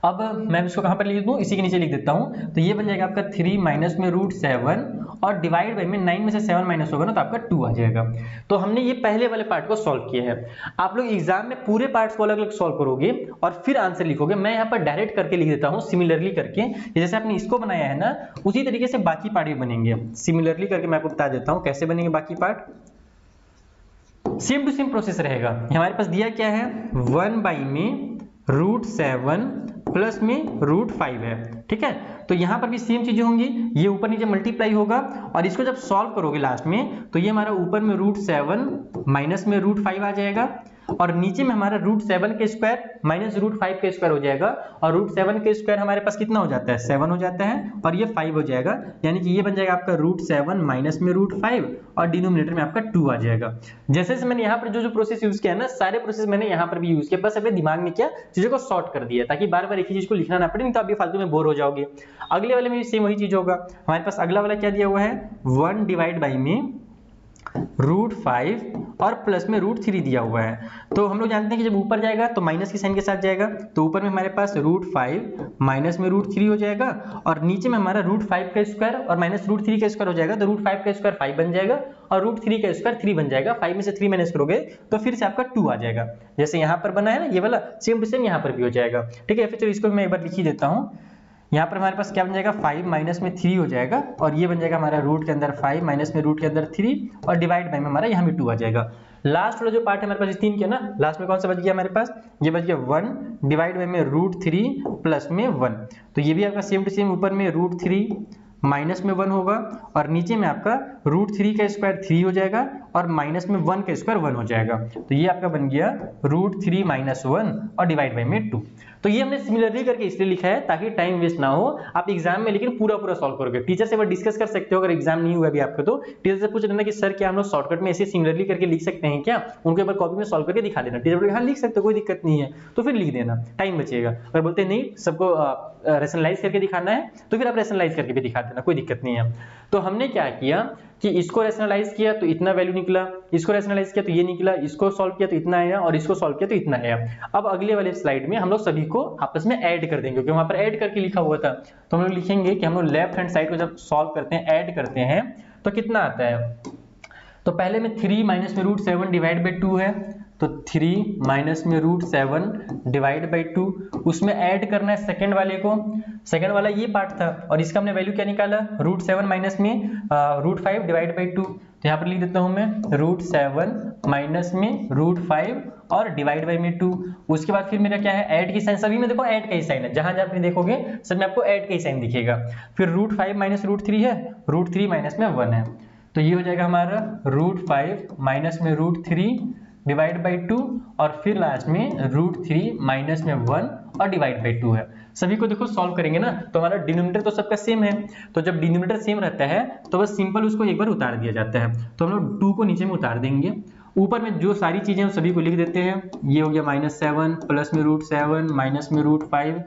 अब मैं इसको कहां पर लिख दूं, इसी के नीचे लिख देता हूं, तो ये बन जाएगा आपका 3 माइनस में √7 और डिवाइड बाई में 9 में से 7 माइनस होगा ना तो आपका 2 आ जाएगा। तो हमने ये पहले वाले पार्ट को सॉल्व किया है। आप लोग एग्जाम में पूरे पार्ट्स को अलग अलग सॉल्व करोगे और फिर आंसर लिखोगे। मैं यहाँ पर डायरेक्ट करके लिख देता हूँ सिमिलरली करके, जैसे आपने इसको बनाया है ना उसी तरीके से बाकी पार्ट भी बनेंगे। सिमिलरली करके मैं आपको बता देता हूँ कैसे बनेंगे बाकी part. Same to same process रहेगा। हमारे पास दिया क्या है, 1 बाई में √7 प्लस में √5 है। ठीक है, तो यहां पर भी सेम चीजें होंगी, ये ऊपर नीचे मल्टीप्लाई होगा, और इसको जब सॉल्व करोगे लास्ट में तो ये हमारा ऊपर में √7 माइनस में √5 आ जाएगा, और नीचे में हमारा √7 के स्क्वायर माइनस √5 के स्क्वायर हो जाएगा, और √7 के स्क्वायर हमारे पास कितना हो जाता है, 7 हो जाता है, और ये 5 हो जाएगा, यानी कि ये बन जाएगा आपका √7 माइनस में √5 और डिनोमिनेटर में आपका 2 आ जाएगा। जैसे जैसे मैंने यहाँ पर जो प्रोसेस यूज किया है ना, सारे प्रोसेस मैंने यहाँ पर भी यूज किया, बस अपने दिमाग में क्या चीजों को शॉर्ट कर दिया ताकि बार बार एक ही चीज को लिखना ना पड़े, नहीं तो आप भी फालतू में बोर हो जाओगे। अगले वाले में भी सेम वही चीज होगा। हमारे पास अगला वाला क्या दिया हुआ है, 1 डिवाइड बाई में √5 और प्लस में √3 दिया हुआ है। तो हम लोग जानते हैं कि जब ऊपर जाएगा तो माइनस की साइन के साथ जाएगा, तो ऊपर में हमारे पास √5 माइनस में √3 हो जाएगा, और नीचे में हमारा √5 का स्क्वायर और माइनस √3 का स्क्वायर हो जाएगा, तो √5 का स्क्वायर 5 बन जाएगा और √3 का स्क्वायर 3 बन जाएगा। 5 में से 3 माइनस करोगे तो फिर से आपका 2 आ जाएगा, जैसे यहाँ पर बना है ना ये वाला, सेम टू सेम यहाँ पर भी हो जाएगा। ठीक है, फिर चलो इसको मैं एक बार लिख ही देता हूँ। यहाँ पर हमारे पास क्या बन जाएगा, 5 माइनस में 3 हो जाएगा, और ये बन जाएगा हमारा रूट के अंदर 5 माइनस में रूट के अंदर 3 और डिवाइड बाई में हमारा यहाँ भी 2 आ जाएगा। लास्ट वाला जो पार्ट है हमारे पास 3 के ना, लास्ट में कौन सा बच गया हमारे पास, ये बच गया 1 डिवाइड बाई में √3 प्लस में 1, तो ये भी आपका सेम टू सेम ऊपर में √3 माइनस में 1 होगा और नीचे में आपका √3 का स्क्वायर 3 हो जाएगा और माइनस में 1 का स्क्वायर 1 हो जाएगा। तो ये आपका बन गया √3 - 1 और डिवाइड बाई में 2। तो ये हमने सिमिलरली करके इसलिए लिखा है ताकि टाइम वेस्ट ना हो आप एग्जाम में, लेकिन पूरा सॉल्व करोगे। टीचर से डिस्कस कर सकते हो अगर एग्जाम नहीं हुआ अभी आपका, तो टीचर से पूछ लेना कि सर क्या हम लोग शॉर्टकट में ऐसे सिमिलरली करके लिख सकते हैं क्या, उनके ऊपर कॉपी में सॉल्व करके दिखा देना। टीचर बोलेगा हाँ लिख सकते हो, कोई दिक्कत नहीं है, तो फिर लिख देना, टाइम बचेगा। अगर बोलते नहीं सबको रेशनलाइज करके दिखाना है तो फिर आप रेशनलाइज करके भी दिखा देना, कोई दिक्कत नहीं है। तो हमने क्या किया कि इसको रेशनलाइज किया तो इतना वैल्यू निकला, इसको रेशनलाइज किया तो ये निकला, इसको सॉल्व किया तो इतना आया और इसको सॉल्व किया तो इतना आया। अब अगले वाले स्लाइड में हम लोग सभी को आपस में ऐड कर देंगे, क्योंकि वहां पर ऐड करके लिखा हुआ था। तो हम लोग लिखेंगे कि हम लोग लेफ्ट हैंड साइड को जब सॉल्व करते हैं, ऐड करते हैं, तो कितना आता है। तो पहले में 3 माइनस में √7 डिवाइड बाई 2 है, तो 3 माइनस में √7 डिवाइड बाई 2, उसमें ऐड करना है सेकंड वाले को। सेकंड वाला ये पार्ट था और इसका हमने वैल्यू क्या निकाला, √7 माइनस में √5 डिवाइड बाई 2। तो यहाँ पर लिख देता हूं मैं √7 माइनस में √5 और डिवाइड बाई में 2। उसके बाद फिर मेरा क्या है, ऐड की साइन, सभी में देखो ऐड का ही साइन है, जहां जहां देखोगे सब में आपको ऐड का ही साइन दिखेगा। फिर √5 माइनस √3 है, √3 माइनस में 1 है, तो ये हो जाएगा हमारा √5 माइनस में √3 डिवाइड बाई 2 और फिर लास्ट में √3 माइनस में 1 और डिवाइड बाई 2 है। सभी को देखो सॉल्व करेंगे ना तो हमारा डिनोमिनेटर तो सबका सेम है, तो जब डिनोमिनेटर सेम रहता है तो बस सिंपल उसको एक बार उतार दिया जाता है। तो हम लोग 2 को नीचे में उतार देंगे, ऊपर में जो सारी चीजें सभी को लिख देते हैं। ये हो गया -7 प्लस में √7 माइनस में √5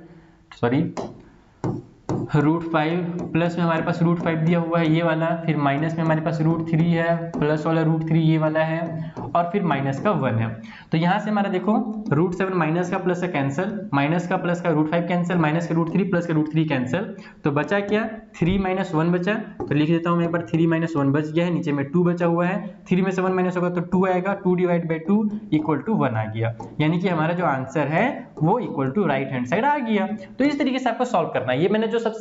प्लस में हमारे पास √5 दिया हुआ है ये वाला, फिर माइनस में हमारे पास √3 है, प्लस वाला √3 ये वाला है और फिर माइनस का 1 है। तो यहाँ से हमारा देखो √7 माइनस का प्लस का कैंसिल, माइनस का प्लस का √5 कैंसिल, माइनस का √3 प्लस का √3 कैंसिल, तो बचा क्या 3 - 1 बचा। तो लिख देता हूँ मैं एक बार 3 - 1 बच गया है, नीचे में 2 बचा हुआ है, 3 में से 1 माइनस होगा तो 2 आएगा, 2 डिवाइड बाई 2 इक्वल टू 1 आ गया, यानी कि हमारा जो आंसर है वो equal to right hand side आ गया। तो इस तरीके से आपको सॉल्व करना है। ये मैंने जो सबसे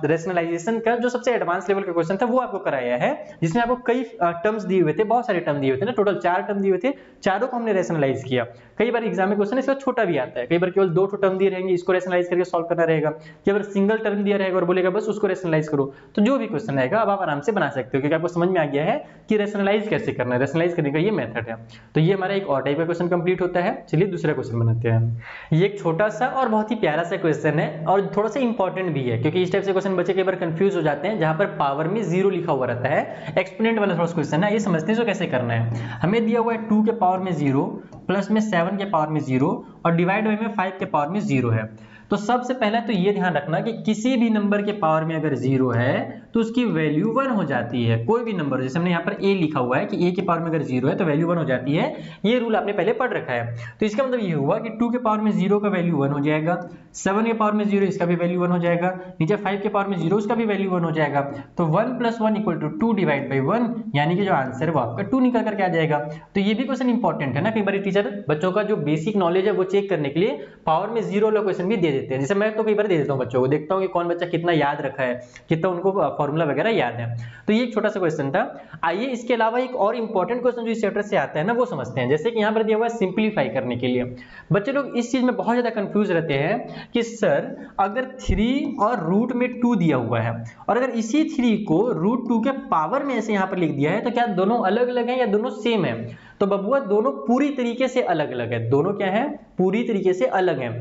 रेशनलाइजेशन का जो सबसे एडवांस लेवल का क्वेश्चन था वो आपको कराया है, जिसमें आपको कई टर्म्स दिए हुए थे, बहुत सारे टर्म दिए हुए थे ना, टोटल 4 टर्म दिए हुए थे, चारों को हमने रेशनलाइज किया। कई बार एग्जाम में क्वेश्चन इसका छोटा भी आता है, कई बार केवल 2 टर्म दिए रहेंगे, इसको रेशनलाइज करके सॉल्व करना रहेगा, कई बार सिंगल टर्म दिया रहेगा और बोलेगा बस उसको रेशनलाइज करो। तो जो भी क्वेश्चन आएगा अब आप आराम से बना सकते हो, क्योंकि आपको समझ में आ गया है कि रेशनलाइज कैसे करना है, रेशनलाइज करने का ये मेथड है। तो ये हमारा एक और टाइप का क्वेश्चन कंप्लीट होता है। चलिए दूसरा क्वेश्चन बनाते हैं। ये एक छोटा सा और बहुत ही प्यारा सा क्वेश्चन है और थोड़ा सा इंपॉर्टेंट भी है, क्योंकि इस टाइप से क्वेश्चन बच्चे कई बार कंफ्यूज हो जाते हैं, जहां पर पावर में 0 लिखा हुआ रहता है। एक्सपोनेंट वाला थोड़ा क्वेश्चन है, ये समझते हैं जो कैसे करना है। हमें दिया हुआ है 2 के पावर में 0 प्लस में 7 के पावर में 0 और डिवाइड बाई में 5 के पावर में 0 है। तो सबसे पहले तो ये ध्यान रखना कि किसी भी नंबर के पावर में अगर 0 है तो उसकी वैल्यू 1 हो जाती है। कोई भी नंबर, जैसे हमने यहाँ पर a लिखा हुआ है कि a के पावर में अगर 0 है तो वैल्यू 1 हो जाती है, ये रूल आपने पहले पढ़ रखा है। तो इसका मतलब ये हुआ कि 2 के पावर में 0 का वैल्यू 1 हो जाएगा, 7 के पावर में 0 इसका भी वैल्यू 1 हो जाएगा, नीचे 5 के पावर में 0 उसका भी वैल्यू 1 हो जाएगा। तो 1 + 1 = 2 डिवाइड बाई 1, यानी कि जो आंसर है वो आपका 2 निकल करके आ जाएगा। तो ये भी क्वेश्चन इंपॉर्टेंट है ना, कई बार टीचर बच्चों का जो बेसिक नॉलेज है वो चेक करने के लिए पावर में 0 वाला क्वेश्चन भी दे देते हैं। जैसे मैं तो कई बार दे देता हूँ बच्चों को, देखता हूँ कि कौन बच्चा कितना याद रखा है, कितना उनको फॉर्मूला वगैरह याद है। तो ये एक छोटा सा क्वेश्चन था। आइए इसके अलावा एक और इंपॉर्टेंट क्वेश्चन जो इस चैप्टर से आता है ना वो समझते हैं। जैसे कि यहाँ पर दिया हुआ है सिंपलीफाई करने के लिए। बच्चे लोग इस चीज में बहुत ज्यादा कंफ्यूज रहते हैं कि सर अगर 3 और रूट में 2 दिया हुआ है और अगर इसी 3 को √2 के पावर में ऐसे यहाँ पर लिख दिया है तो क्या दोनों अलग अलग हैं या दोनों सेम है? तो बबुआ दोनों पूरी तरीके से अलग अलग है। दोनों क्या है? पूरी तरीके से अलग है।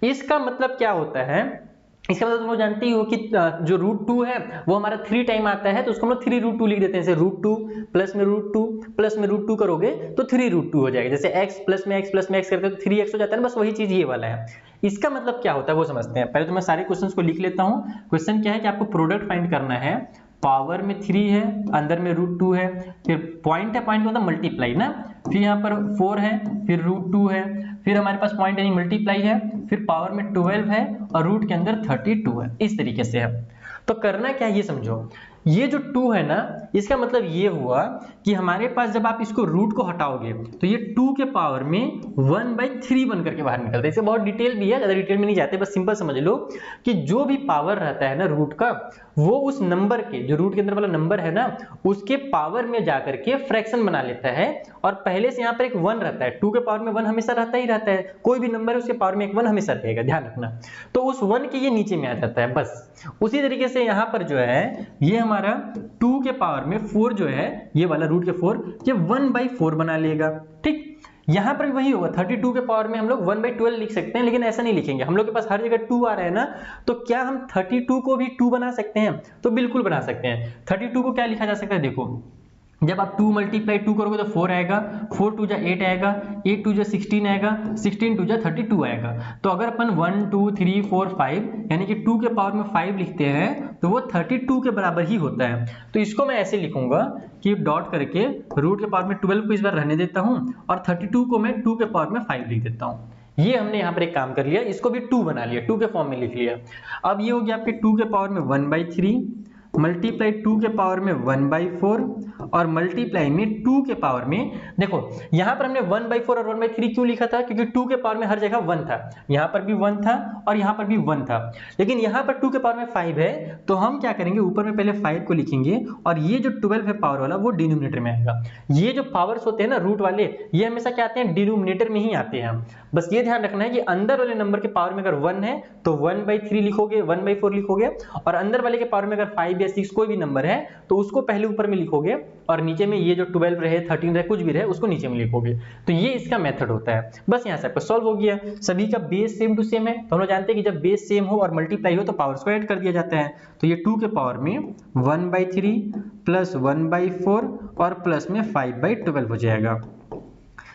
इसका मतलब क्या होता है? इसका मतलब तुम लोग जानते ही हो कि जो √2 है वो हमारा 3 टाइम आता है, तो उसको हम लोग 3√2 लिख देते हैं। जैसे √2 प्लस में √2 प्लस में √2 करोगे तो 3√2 हो जाएगा। जैसे x प्लस में x प्लस में x करते हैं तो 3x हो जाता है ना, बस वही चीज ये वाला है। इसका मतलब क्या होता है वो समझते हैं। पहले तो मैं सारे क्वेश्चंस को लिख लेता हूँ। क्वेश्चन क्या है कि आपको प्रोडक्ट फाइंड करना है। पावर में 3 है, अंदर में √2 है, फिर पॉइंट है, पॉइंट का मतलब मल्टीप्लाई ना, फिर यहाँ पर 4 है, फिर √2 है, फिर हमारे पास पॉइंट यानी मल्टीप्लाई है, फिर पावर में 12 है और रूट के अंदर 32 है। इस तरीके से है। तो करना क्या है ये समझो। ये जो 2 है ना, इसका मतलब ये हुआ कि हमारे पास जब आप इसको रूट को हटाओगे तो ये 2 के पावर में 1/3 बन करके बाहर निकलता है। इससे बहुत डिटेल भी है, ज्यादा डिटेल में नहीं जाते, बस सिंपल समझ लो कि जो भी पावर रहता है ना रूट का, वो उस नंबर के, जो रूट के अंदर वाला नंबर है ना, उसके पावर में जाकर के फ्रैक्शन बना लेता है। और पहले से यहाँ पर एक 1 रहता है, 2 के पावर में 1 हमेशा रहता ही रहता है, कोई भी नंबर है उसके पावर में एक 1 हमेशा रहेगा, ध्यान रखना। तो उस 1 के ये नीचे में आ जाता है बस। उसी तरीके से यहाँ पर जो है ये हमारा 2 के पावर में 4 जो है, ये वाला रूट के 4, ये 1/4 बना लेगा। ठीक, यहां पर भी वही होगा, 32 के पावर में हम लोग 1/12 लिख सकते हैं, लेकिन ऐसा नहीं लिखेंगे, हम लोग के पास हर जगह 2 आ रहा है ना, तो क्या हम 32 को भी 2 बना सकते हैं? तो बिल्कुल बना सकते हैं। 32 को क्या लिखा जा सकता है, देखो जब आप 2 × 2 करोगे तो 4 आएगा, 4 × 2 = 8 आएगा, 8 × 2 = 16 आएगा, 16 × 2 = 32 आएगा। तो अगर अपन 1 2 3 4 5 यानी कि 2 के पावर में 5 लिखते हैं तो वो 32 के बराबर ही होता है। तो इसको मैं ऐसे लिखूंगा कि डॉट करके रूट के पावर में 12 को इस बार रहने देता हूं और 32 को मैं 2 के पावर में 5 लिख देता हूं। ये हमने यहाँ पर एक काम कर लिया, इसको भी 2 बना लिया, 2 के फॉर्म में लिख लिया। अब ये हो गया आपके 2 के पावर में 1/3 मल्टीप्लाई 2 के पावर में 1/4 और मल्टीप्लाई में 2 के पावर में, देखो यहां पर हमने 1/4 और 1/3 क्यों लिखा था, क्योंकि 2 के पावर में हर जगह 1 था, यहां पर भी 1 था और यहां पर भी 1 था। लेकिन यहां पर 2 के पावर में 5 है, तो हम क्या करेंगे, ऊपर में पहले 5 को लिखेंगे और ये जो 12 है पावर वाला, वो डिनोमिनेटर में आएगा। ये जो पावर्स होते हैं ना रूट वाले, ये हमेशा क्या आते हैं, डिनोमिनेटर में ही आते हैं। बस ये ध्यान रखना है कि अंदर वाले नंबर के पावर में अगर 1 है तो 1/3 लिखोगे, 1/4 लिखोगे, और अंदर वाले के पावर में अगर 5 या 6 कोई भी नंबर है तो उसको पहले ऊपर में लिखोगे और नीचे में ये जो 12 रहे, 13 रहे, कुछ भी रहे, उसको नीचे में लिखोगे। तो ये इसका मेथड होता है। बस यहाँ से आपका सॉल्व हो गया। सभी का बेस सेम टू सेम है, तो हम लोग जानते हैं कि जब बेस सेम हो और मल्टीप्लाई हो तो पावर्स को ऐड कर दिया जाता है। तो ये 2 के पावर में 1/3 प्लस 1/4 और प्लस में 5/12 हो जाएगा।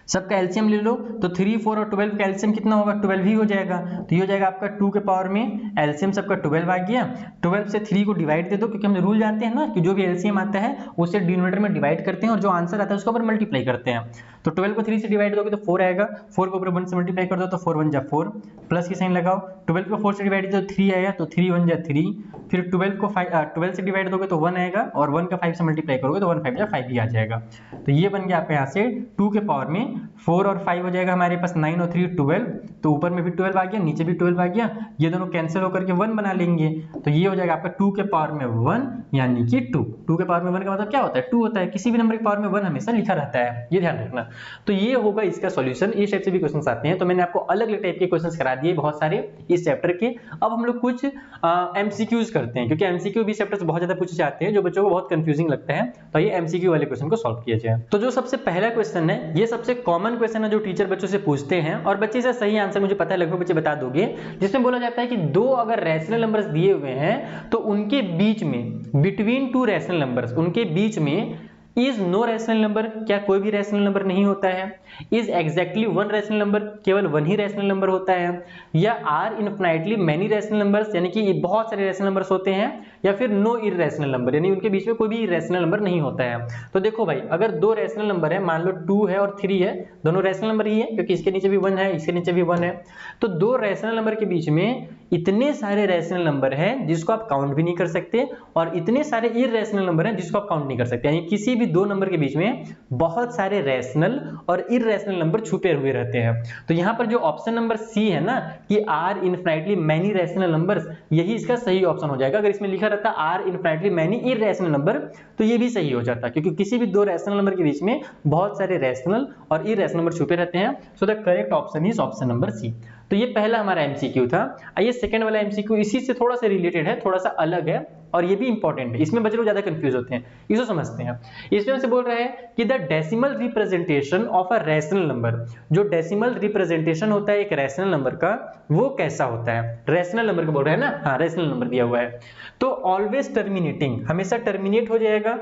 सबका एलसीएम ले लो, तो 3 4 और 12 का एलसीएम कितना होगा, 12 ही हो जाएगा। तो ये हो जाएगा आपका 2 के पावर में एलसीएम सबका 12 आ गया। 12 से 3 को डिवाइड दे दो, क्योंकि हम रूल जानते हैं ना कि जो भी एलसीएम आता है उसे डिनोमिनेटर में डिवाइड करते हैं और जो आंसर आता है उसको ऊपर मल्टीप्लाई करते हैं। तो 12 को 3 से डिवाइड दोगे तो 4 आएगा, 4 को ऊपर 1 से मल्टीप्लाई कर दो तो 4 1 जा 4, प्लस की साइन लगाओ। 12 को 4 से डिवाइड तो 3 आएगा, तो 3 1 जा 3, फिर 12 से डिवाइड दोगे तो 1 आएगा और 1 का 5 से मल्टीप्लाई करोगे तो 1 5 जा 5 ही आ जाएगा। तो ये बन गया आपके यहाँ से 2 के पावर में 4 और 5 हो जाएगा हमारे पास 9 और 3 12, तो ऊपर में भी 12 आ गया, नीचे भी 12 आ गया, ये दोनों कैंसिल होकर के 1 बना लेंगे। तो ये हो जाएगा आपका 2 के पावर में 1 यानी कि 2। 2 के पावर में 1 का मतलब क्या होता है, 2 होता है। किसी भी नंबर के पावर में 1 हमेशा लिखा रहता है, ये ध्यान रखना। तो ये होगा इसका सॉल्यूशन। इस टाइप से भी क्वेश्चंस आते हैं, तो मैंने आपको अलग अलग टाइप के क्वेश्चंस करा दिए बहुत सारे इस चैप्टर के। अब हम लोग कुछ एमसीक्यूज करते हैं, क्योंकि एमसीक्यू भी चैप्टर से बहुत ज्यादा पूछे जाते हैं जो बच्चों को बहुत कंफ्यूजिंग लगता है। तो ये एमसीक्यू वाले क्वेश्चन को सॉल्व किया जाए। तो जो सबसे पहला क्वेश्चन है, ये सबसे कॉमन क्वेश्चन है जो टीचर बच्चों से पूछते हैं और बच्चे इसका सही आंसर मुझे पता है लगभग बच्चे बता दोगे, जिसमें बोला जाता है कि दो अगर रैशनल नंबर्स दिए हुए हैं तो उनके बीच में, बिटवीन टू रैशनल नंबर्स, उनके बीच में इज नो रैशनल नंबर, क्या कोई भी रैशनल नंबर नहीं होता है। Is exactly one rational number, केवल वन ही रैशनल नंबर होता है। या are infinitely many rational numbers, यानी कि बहुत सारे रैशनल नंबर्स होते हैं। या फिर नो इररेशनल नंबर, यानी उनके बीच में कोई भी इररेशनल नंबर नहीं होता है। तो देखो भाई, अगर दो रैशनल नंबर है, मान लो 2 है और 3 है, दोनों रैशनल नंबर ही है क्योंकि इसके नीचे भी 1 है, इसके नीचे भी 1 है। तो दो रैशनल नंबर के बीच में इतने सारे रैशनल नंबर हैं जिसको आप काउंट भी नहीं कर सकते, और इतने सारे इररेशनल नंबर हैं जिसको आप काउंट नहीं कर सकते। यानी किसी भी दो नंबर के बीच में बहुत सारे रैशनल और इररेशनल नंबर छुपे हुए रहते हैं। तो यहाँ पर जो ऑप्शन नंबर सी है ना कि are infinitely many rational numbers, यही इसका सही ऑप्शन हो जाएगा। अगर इसमें लिखा रहता are infinitely many irrational number तो ये भी सही हो जाता, क्योंकि किसी भी दो रैशनल नंबर के बीच में बहुत सारे रैशनल और इररेशनल नंबर छुपे रहते हैं। So the correct option is option number C. तो ये पहला हमारा एमसीक्यू था। आइए सेकंड वाला एमसीक्यू इसी से थोड़ा सा रिलेटेड है, थोड़ा सा अलग है और ये भी इंपॉर्टेंट है। इसमें बच्चे लोग ज्यादा कंफ्यूज होते हैं, इसको समझते हैं। इसमें हमसे बोल रहा है कि the decimal representation of a rational number, जो डेसिमल रिप्रेजेंटेशन होता है एक रैशनल नंबर का, वो कैसा होता है। रैशनल नंबर को बोल रहा है ना, हाँ रैशनल नंबर दिया हुआ है। तो ऑलवेज टर्मिनेटिंग, हमेशा टर्मिनेट हो जाएगा।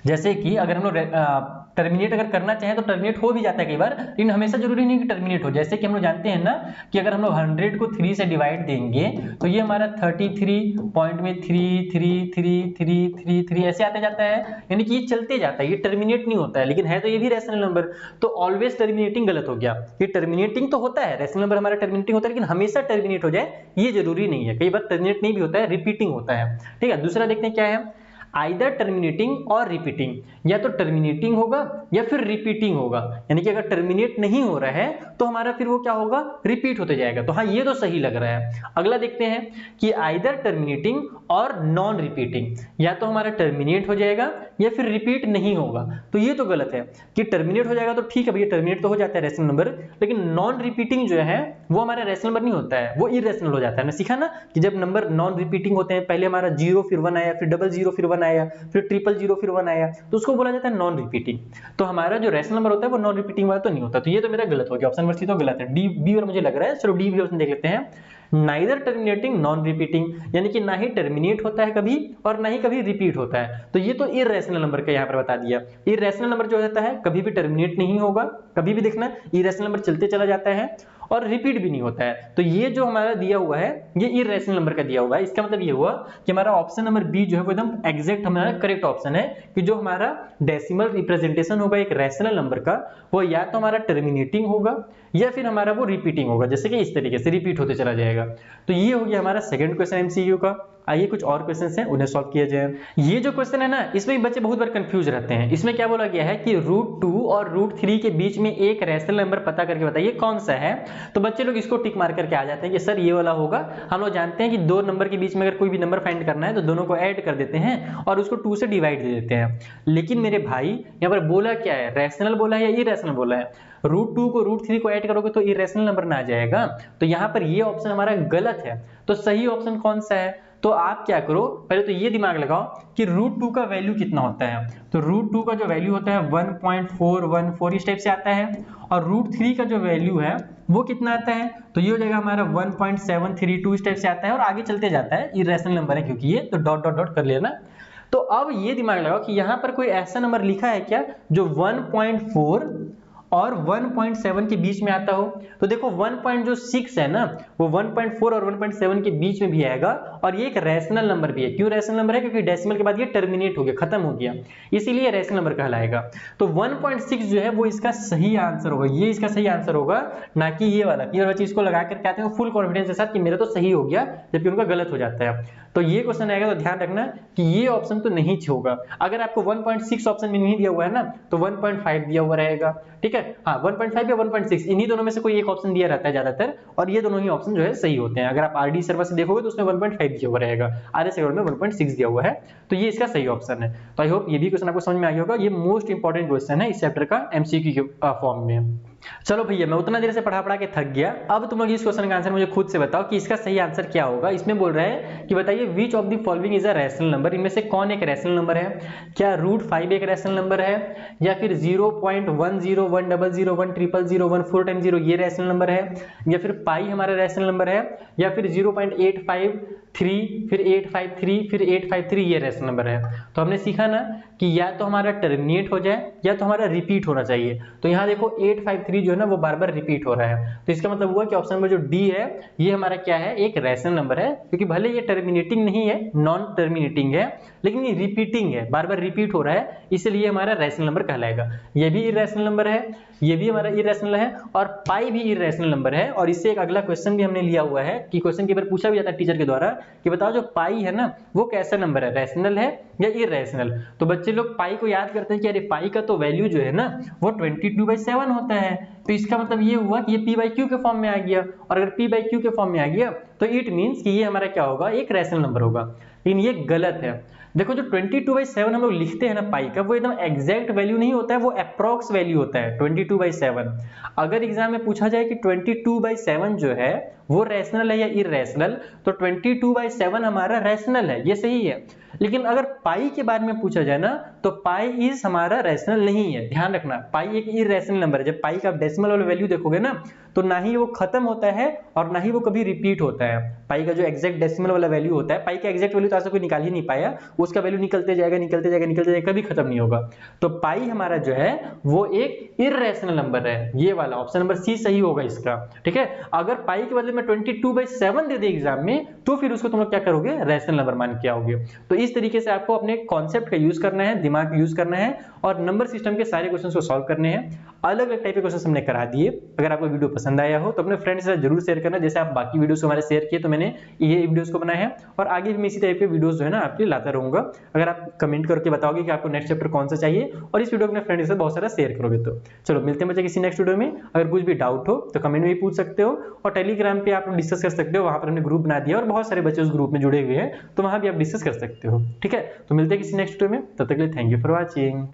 जैसे कि अगर हम लोग टर्मिनेट अगर करना चाहें तो टर्मिनेट हो भी जाता है कई बार, लेकिन हमेशा जरूरी नहीं कि टर्मिनेट हो। जैसे कि हम लोग जानते हैं ना कि अगर हम लोग 100 को 3 से डिवाइड देंगे तो ये हमारा 33 पॉइंट में 3 3 3 3 3 3 ऐसे आते जाता है, यानी कि ये चलते जाता है, ये टर्मिनेट नहीं होता है, लेकिन है तो ये भी रैशनल नंबर। तो ऑलवेज टर्मिनेटिंग गलत हो गया। ये टर्मिनेटिंग तो होता है, रैशनल नंबर हमारा टर्मिनेटिंग होता है, लेकिन हमेशा टर्मिनेट हो जाए ये जरूरी नहीं है। कई बार टर्मिनेट नहीं भी होता है, रिपीटिंग होता है। ठीक है, दूसरा देखते हैं क्या है। आइदर टर्मिनेटिंग और रिपीटिंग, या तो टर्मिनेटिंग होगा या फिर रिपीटिंग होगा, यानी कि अगर टर्मिनेट नहीं हो रहा है तो हमारा फिर वो क्या होगा, रिपीट होते जाएगा। तो हाँ, ये तो सही लग रहा है। अगला देखते हैं कि आइदर टर्मिनेटिंग और नॉन रिपीटिंग, या तो हमारा टर्मिनेट हो जाएगा या फिर रिपीट नहीं होगा। तो ये तो गलत है कि टर्मिनेट हो जाएगा तो ठीक है भैया, टर्मिनेट तो हो जाता है रैशनल नंबर, लेकिन नॉन रिपीटिंग जो है वो हमारा रैशनल नंबर नहीं होता है, वो इरेशनल हो जाता है। हमने सीखा ना कि जब नंबर नॉन रिपीटिंग होते हैं, पहले हमारा 0 फिर 1 आया, फिर 00 फिर 1 आया, फिर 000 फिर 1 आया, तो उसको बोला जाता है नॉन रिपीटिंग। तो हमारा जो रैशनल नंबर होता है वो नॉन रिपीटिंग वाला तो नहीं होता। तो ये तो मेरा गलत हो गया, ऑप्शन नंबर सी तो गलत है, डी बी और मुझे लग रहा है। चलो डी भी ऑप्शन देख लेते हैं। नाइदर टर्मिनेटिंग नॉन रिपीटिंग, यानी कि ना ही टर्मिनेट होता है कभी और ना ही कभी रिपीट होता है। तो ये तो इरेशनल नंबर का यहाँ पर बता दिया। इरेशनल नंबर जो होता है कभी भी टर्मिनेट नहीं होगा, कभी भी देखना इरेशनल नंबर चलते चला जाता है और रिपीट भी नहीं होता है। तो ये जो हमारा दिया हुआ है ये इरेशनल नंबर का दिया हुआ है। इसका मतलब ये हुआ कि हमारा ऑप्शन नंबर बी जो है वो एकदम एग्जैक्ट हमारा करेक्ट ऑप्शन है, कि जो हमारा डेसिमल रिप्रेजेंटेशन होगा एक रैशनल नंबर का, वो या तो हमारा टर्मिनेटिंग होगा या फिर हमारा वो रिपीटिंग होगा, जैसे कि इस तरीके से रिपीट होते चला जाएगा। तो ये हो गया हमारा सेकंड क्वेश्चन एमसीक्यू का। आइए कुछ और क्वेश्चंस हैं उन्हें सॉल्व किया जाए। ये जो क्वेश्चन है ना, इसमें बच्चे बहुत बार कंफ्यूज रहते हैं। इसमें क्या बोला गया है कि √2 और √3 के बीच में एक रैशनल नंबर पता करके बताइए कौन सा है। तो बच्चे लोग इसको टिक मार करके आ जाते हैं कि सर ये वाला होगा। हम लोग जानते हैं कि दो नंबर के बीच में अगर कोई भी नंबर फाइंड करना है तो दोनों को ऐड कर देते हैं और उसको 2 से डिवाइड दे देते हैं। लेकिन मेरे भाई यहाँ पर बोला क्या है, रैशनल बोला है या इरेशनल बोला है? √2 को √3 को ऐड करोगे तो इरेशनल नंबर ना आ जाएगा। तो यहाँ पर ये ऑप्शन हमारा गलत है। तो सही ऑप्शन कौन सा है? तो आप क्या करो, पहले तो ये दिमाग लगाओ कि √2 का वैल्यू कितना होता है। तो √2 का जो वैल्यू होता है 1.414 इस टाइप से आता है, और √3 का जो वैल्यू है वो कितना आता है, तो ये हो जाएगा हमारा 1.732 इस टाइप से आता है, और आगे चलते जाता है। इरेशनल नंबर है क्योंकि ये, तो डॉट डॉट डॉट कर लेना। तो अब ये दिमाग लगाओ कि यहाँ पर कोई ऐसा नंबर लिखा है क्या जो 1.4 और 1.7 के बीच में आता हो। तो देखो 1.6 है ना, वो 1.4 और 1.7 के बीच में भी आएगा, और ये एक रैशनल नंबर भी है। क्यों रैशनल नंबर है? क्योंकि डेसिमल के बाद ये टर्मिनेट हो गया, खत्म हो गया, इसीलिए रैशनल नंबर कहलाएगा। तो 1.6 जो है वो इसका सही आंसर होगा, ये इसका सही आंसर होगा, ना कि ये वाला। ये बच्चे इसको लगा करके आते हैं फुल कॉन्फिडेंस के साथ कि मेरा तो सही हो गया, जबकि उनका गलत हो जाता है। तो ये क्वेश्चन आएगा तो ध्यान रखना कि ये ऑप्शन तो नहीं होगा। अगर आपको 1.6 ऑप्शन में नहीं दिया हुआ है ना, तो 1.5 दिया हुआ रहेगा, ठीक है। हाँ, 1.5 या 1.6 इन्हीं दोनों में से कोई एक ऑप्शन दिया रहता है ज्यादातर, और ये दोनों ही ऑप्शन जो है सही होते हैं। अगर आप आरडी सर्वर से देखोगे तो उसमें 1.5 दिया हुआ रहेगा, आरएस सर्वर में 1.6 दिया हुआ है, तो ये इसका सही ऑप्शन है। तो आई होप ये भी क्वेश्चन आपको समझ में आ गया होगा। ये मोस्ट इंपॉर्टेंट क्वेश्चन है इस चैप्टर का एमसीक्यू के फॉर्म में। चलो भैया, मैं उतना देर से पढ़ा के थक गया। अब तुम लोग इस क्वेश्चन का आंसर मुझे खुद से बताओ कि इसका सही आंसर क्या होगा। इसमें बोल रहे हैं कि बताइए which of the following is a rational number. इनमें से कौन एक रैशनल नंबर है? क्या √5 एक रैशनल नंबर है, या फिर 0.101001001000 4 टाइम 0 ये रैशनल नंबर है, या फिर पाई हमारा रैशनल नंबर है, या फिर 0.853 फिर 853 फिर 853 ये रैशनल नंबर है। तो हमने सीखा ना कि या तो हमारा टर्मिनेट हो जाए या तो हमारा रिपीट होना चाहिए। तो यहाँ देखो 853 जो है ना वो बार बार रिपीट हो रहा है, तो इसका मतलब हुआ कि ऑप्शन नंबर जो डी है ये हमारा क्या है, एक रैशनल नंबर है। क्योंकि भले ये टर्मिनेटिंग नहीं है, नॉन टर्मिनेटिंग है, लेकिन ये रिपीटिंग है, बार बार रिपीट हो रहा है, इसलिए हमारा रैशनल नंबर कहलाएगा। ये भी इरेशनल नंबर है, ये भी हमारा इरेशनल है, और पाई भी इरेशनल नंबर है। और इससे एक अगला क्वेश्चन भी हमने लिया हुआ है कि क्वेश्चन के बार पूछा भी जाता है टीचर के द्वारा कि बताओ जो पाई है ना वो कैसा नंबर है, रैशनल है या इरेशनल। तो बच्चे लोग पाई को याद करते हैं कि अरे पाई का तो वैल्यू जो है ना वो 22/7 होता है। तो इसका मतलब ये हुआ कि ये p/q के फॉर्म में आ गया, और अगर p/q के फॉर्म में आ गया तो इट मींस कि ये हमारा क्या होगा, एक रैशनल नंबर होगा। लेकिन ये गलत है। देखो जो 22/7 हम लोग लिखते हैं ना पाई का, वो एकदम एग्जैक्ट वैल्यू नहीं होता है, वो अप्रॉक्स वैल्यू होता है 22/7। अगर एग्जाम में पूछा जाए कि 22/7 जो है वो रैशनल है या इरेशनल, तो 22/7 हमारा रैशनल है, ये सही है। लेकिन अगर पाई के बारे में पूछा जाए ना तो पाई इज हमारा रैशनल नहीं है। ध्यान रखना, पाई एक इरेशनल नंबर है। जब पाई का डेसिमल वाला वैल्यू देखोगे ना तो ना ही वो खत्म होता है और ना ही वो कभी रिपीट होता है। पाई का जो एग्जैक्ट डेसिमल वाला वैल्यू होता है, पाई का एग्जैक्ट वैल्यू तो आज तक कोई निकाल ही नहीं पाया, उसका वैल्यू निकलते जाएगा निकलते जाएगा निकलते जाएगा, कभी खत्म नहीं होगा। तो पाई हमारा जो है वो एक इरेशनल नंबर है, ये वाला ऑप्शन नंबर सी सही होगा इसका, ठीक है। अगर पाई के बदले मैं 22/7 दे दे एग्जाम में, तो फिर उसको तुम लोग क्या करोगे, रैशनल नंबर मान के आओगे। तो इस तरीके से आपको अपने कॉन्सेप्ट का यूज करना है, दिमाग यूज करना है और नंबर सिस्टम के सारे क्वेश्चंस को सॉल्व करने हैं। अलग अलग टाइप के क्वेश्चंस हमने करा दिए। अगर आपको वीडियो पसंद आया हो तो अपने फ्रेंड्स के साथ जरूर शेयर करना, जैसे आप बाकी वीडियोस हमारे शेयर किए तो मैंने ये वीडियोस को बनाया है और आगे भी मैं इसी टाइप के वीडियोस जो है ना आपके लिए लाता रहूंगा। अगर आप कमेंट करके बताओगे कि आपको नेक्स्ट चैप्टर कौन सा चाहिए और इस वीडियो को अपने फ्रेंड्स के साथ बहुत सारा शेयर करोगे तो। चलो मिलते हैं बच्चे किसी नेक्स्ट वीडियो में। अगर कुछ भी डाउट हो तो कमेंट में भी पूछ सकते हो और टेलीग्राम पे आप लोग डिस्कस कर सकते हो, वहां पर हमने ग्रुप बना दिया और बहुत सारे बच्चे उस ग्रुप में जुड़े हुए हैं, तो वहां भी आप डिस्कस कर सकते हो। ठीक है, तो मिलते हैं किसी नेक्स्ट वीडियो में, तब तक के लिए थैंक यू फॉर वॉचिंग।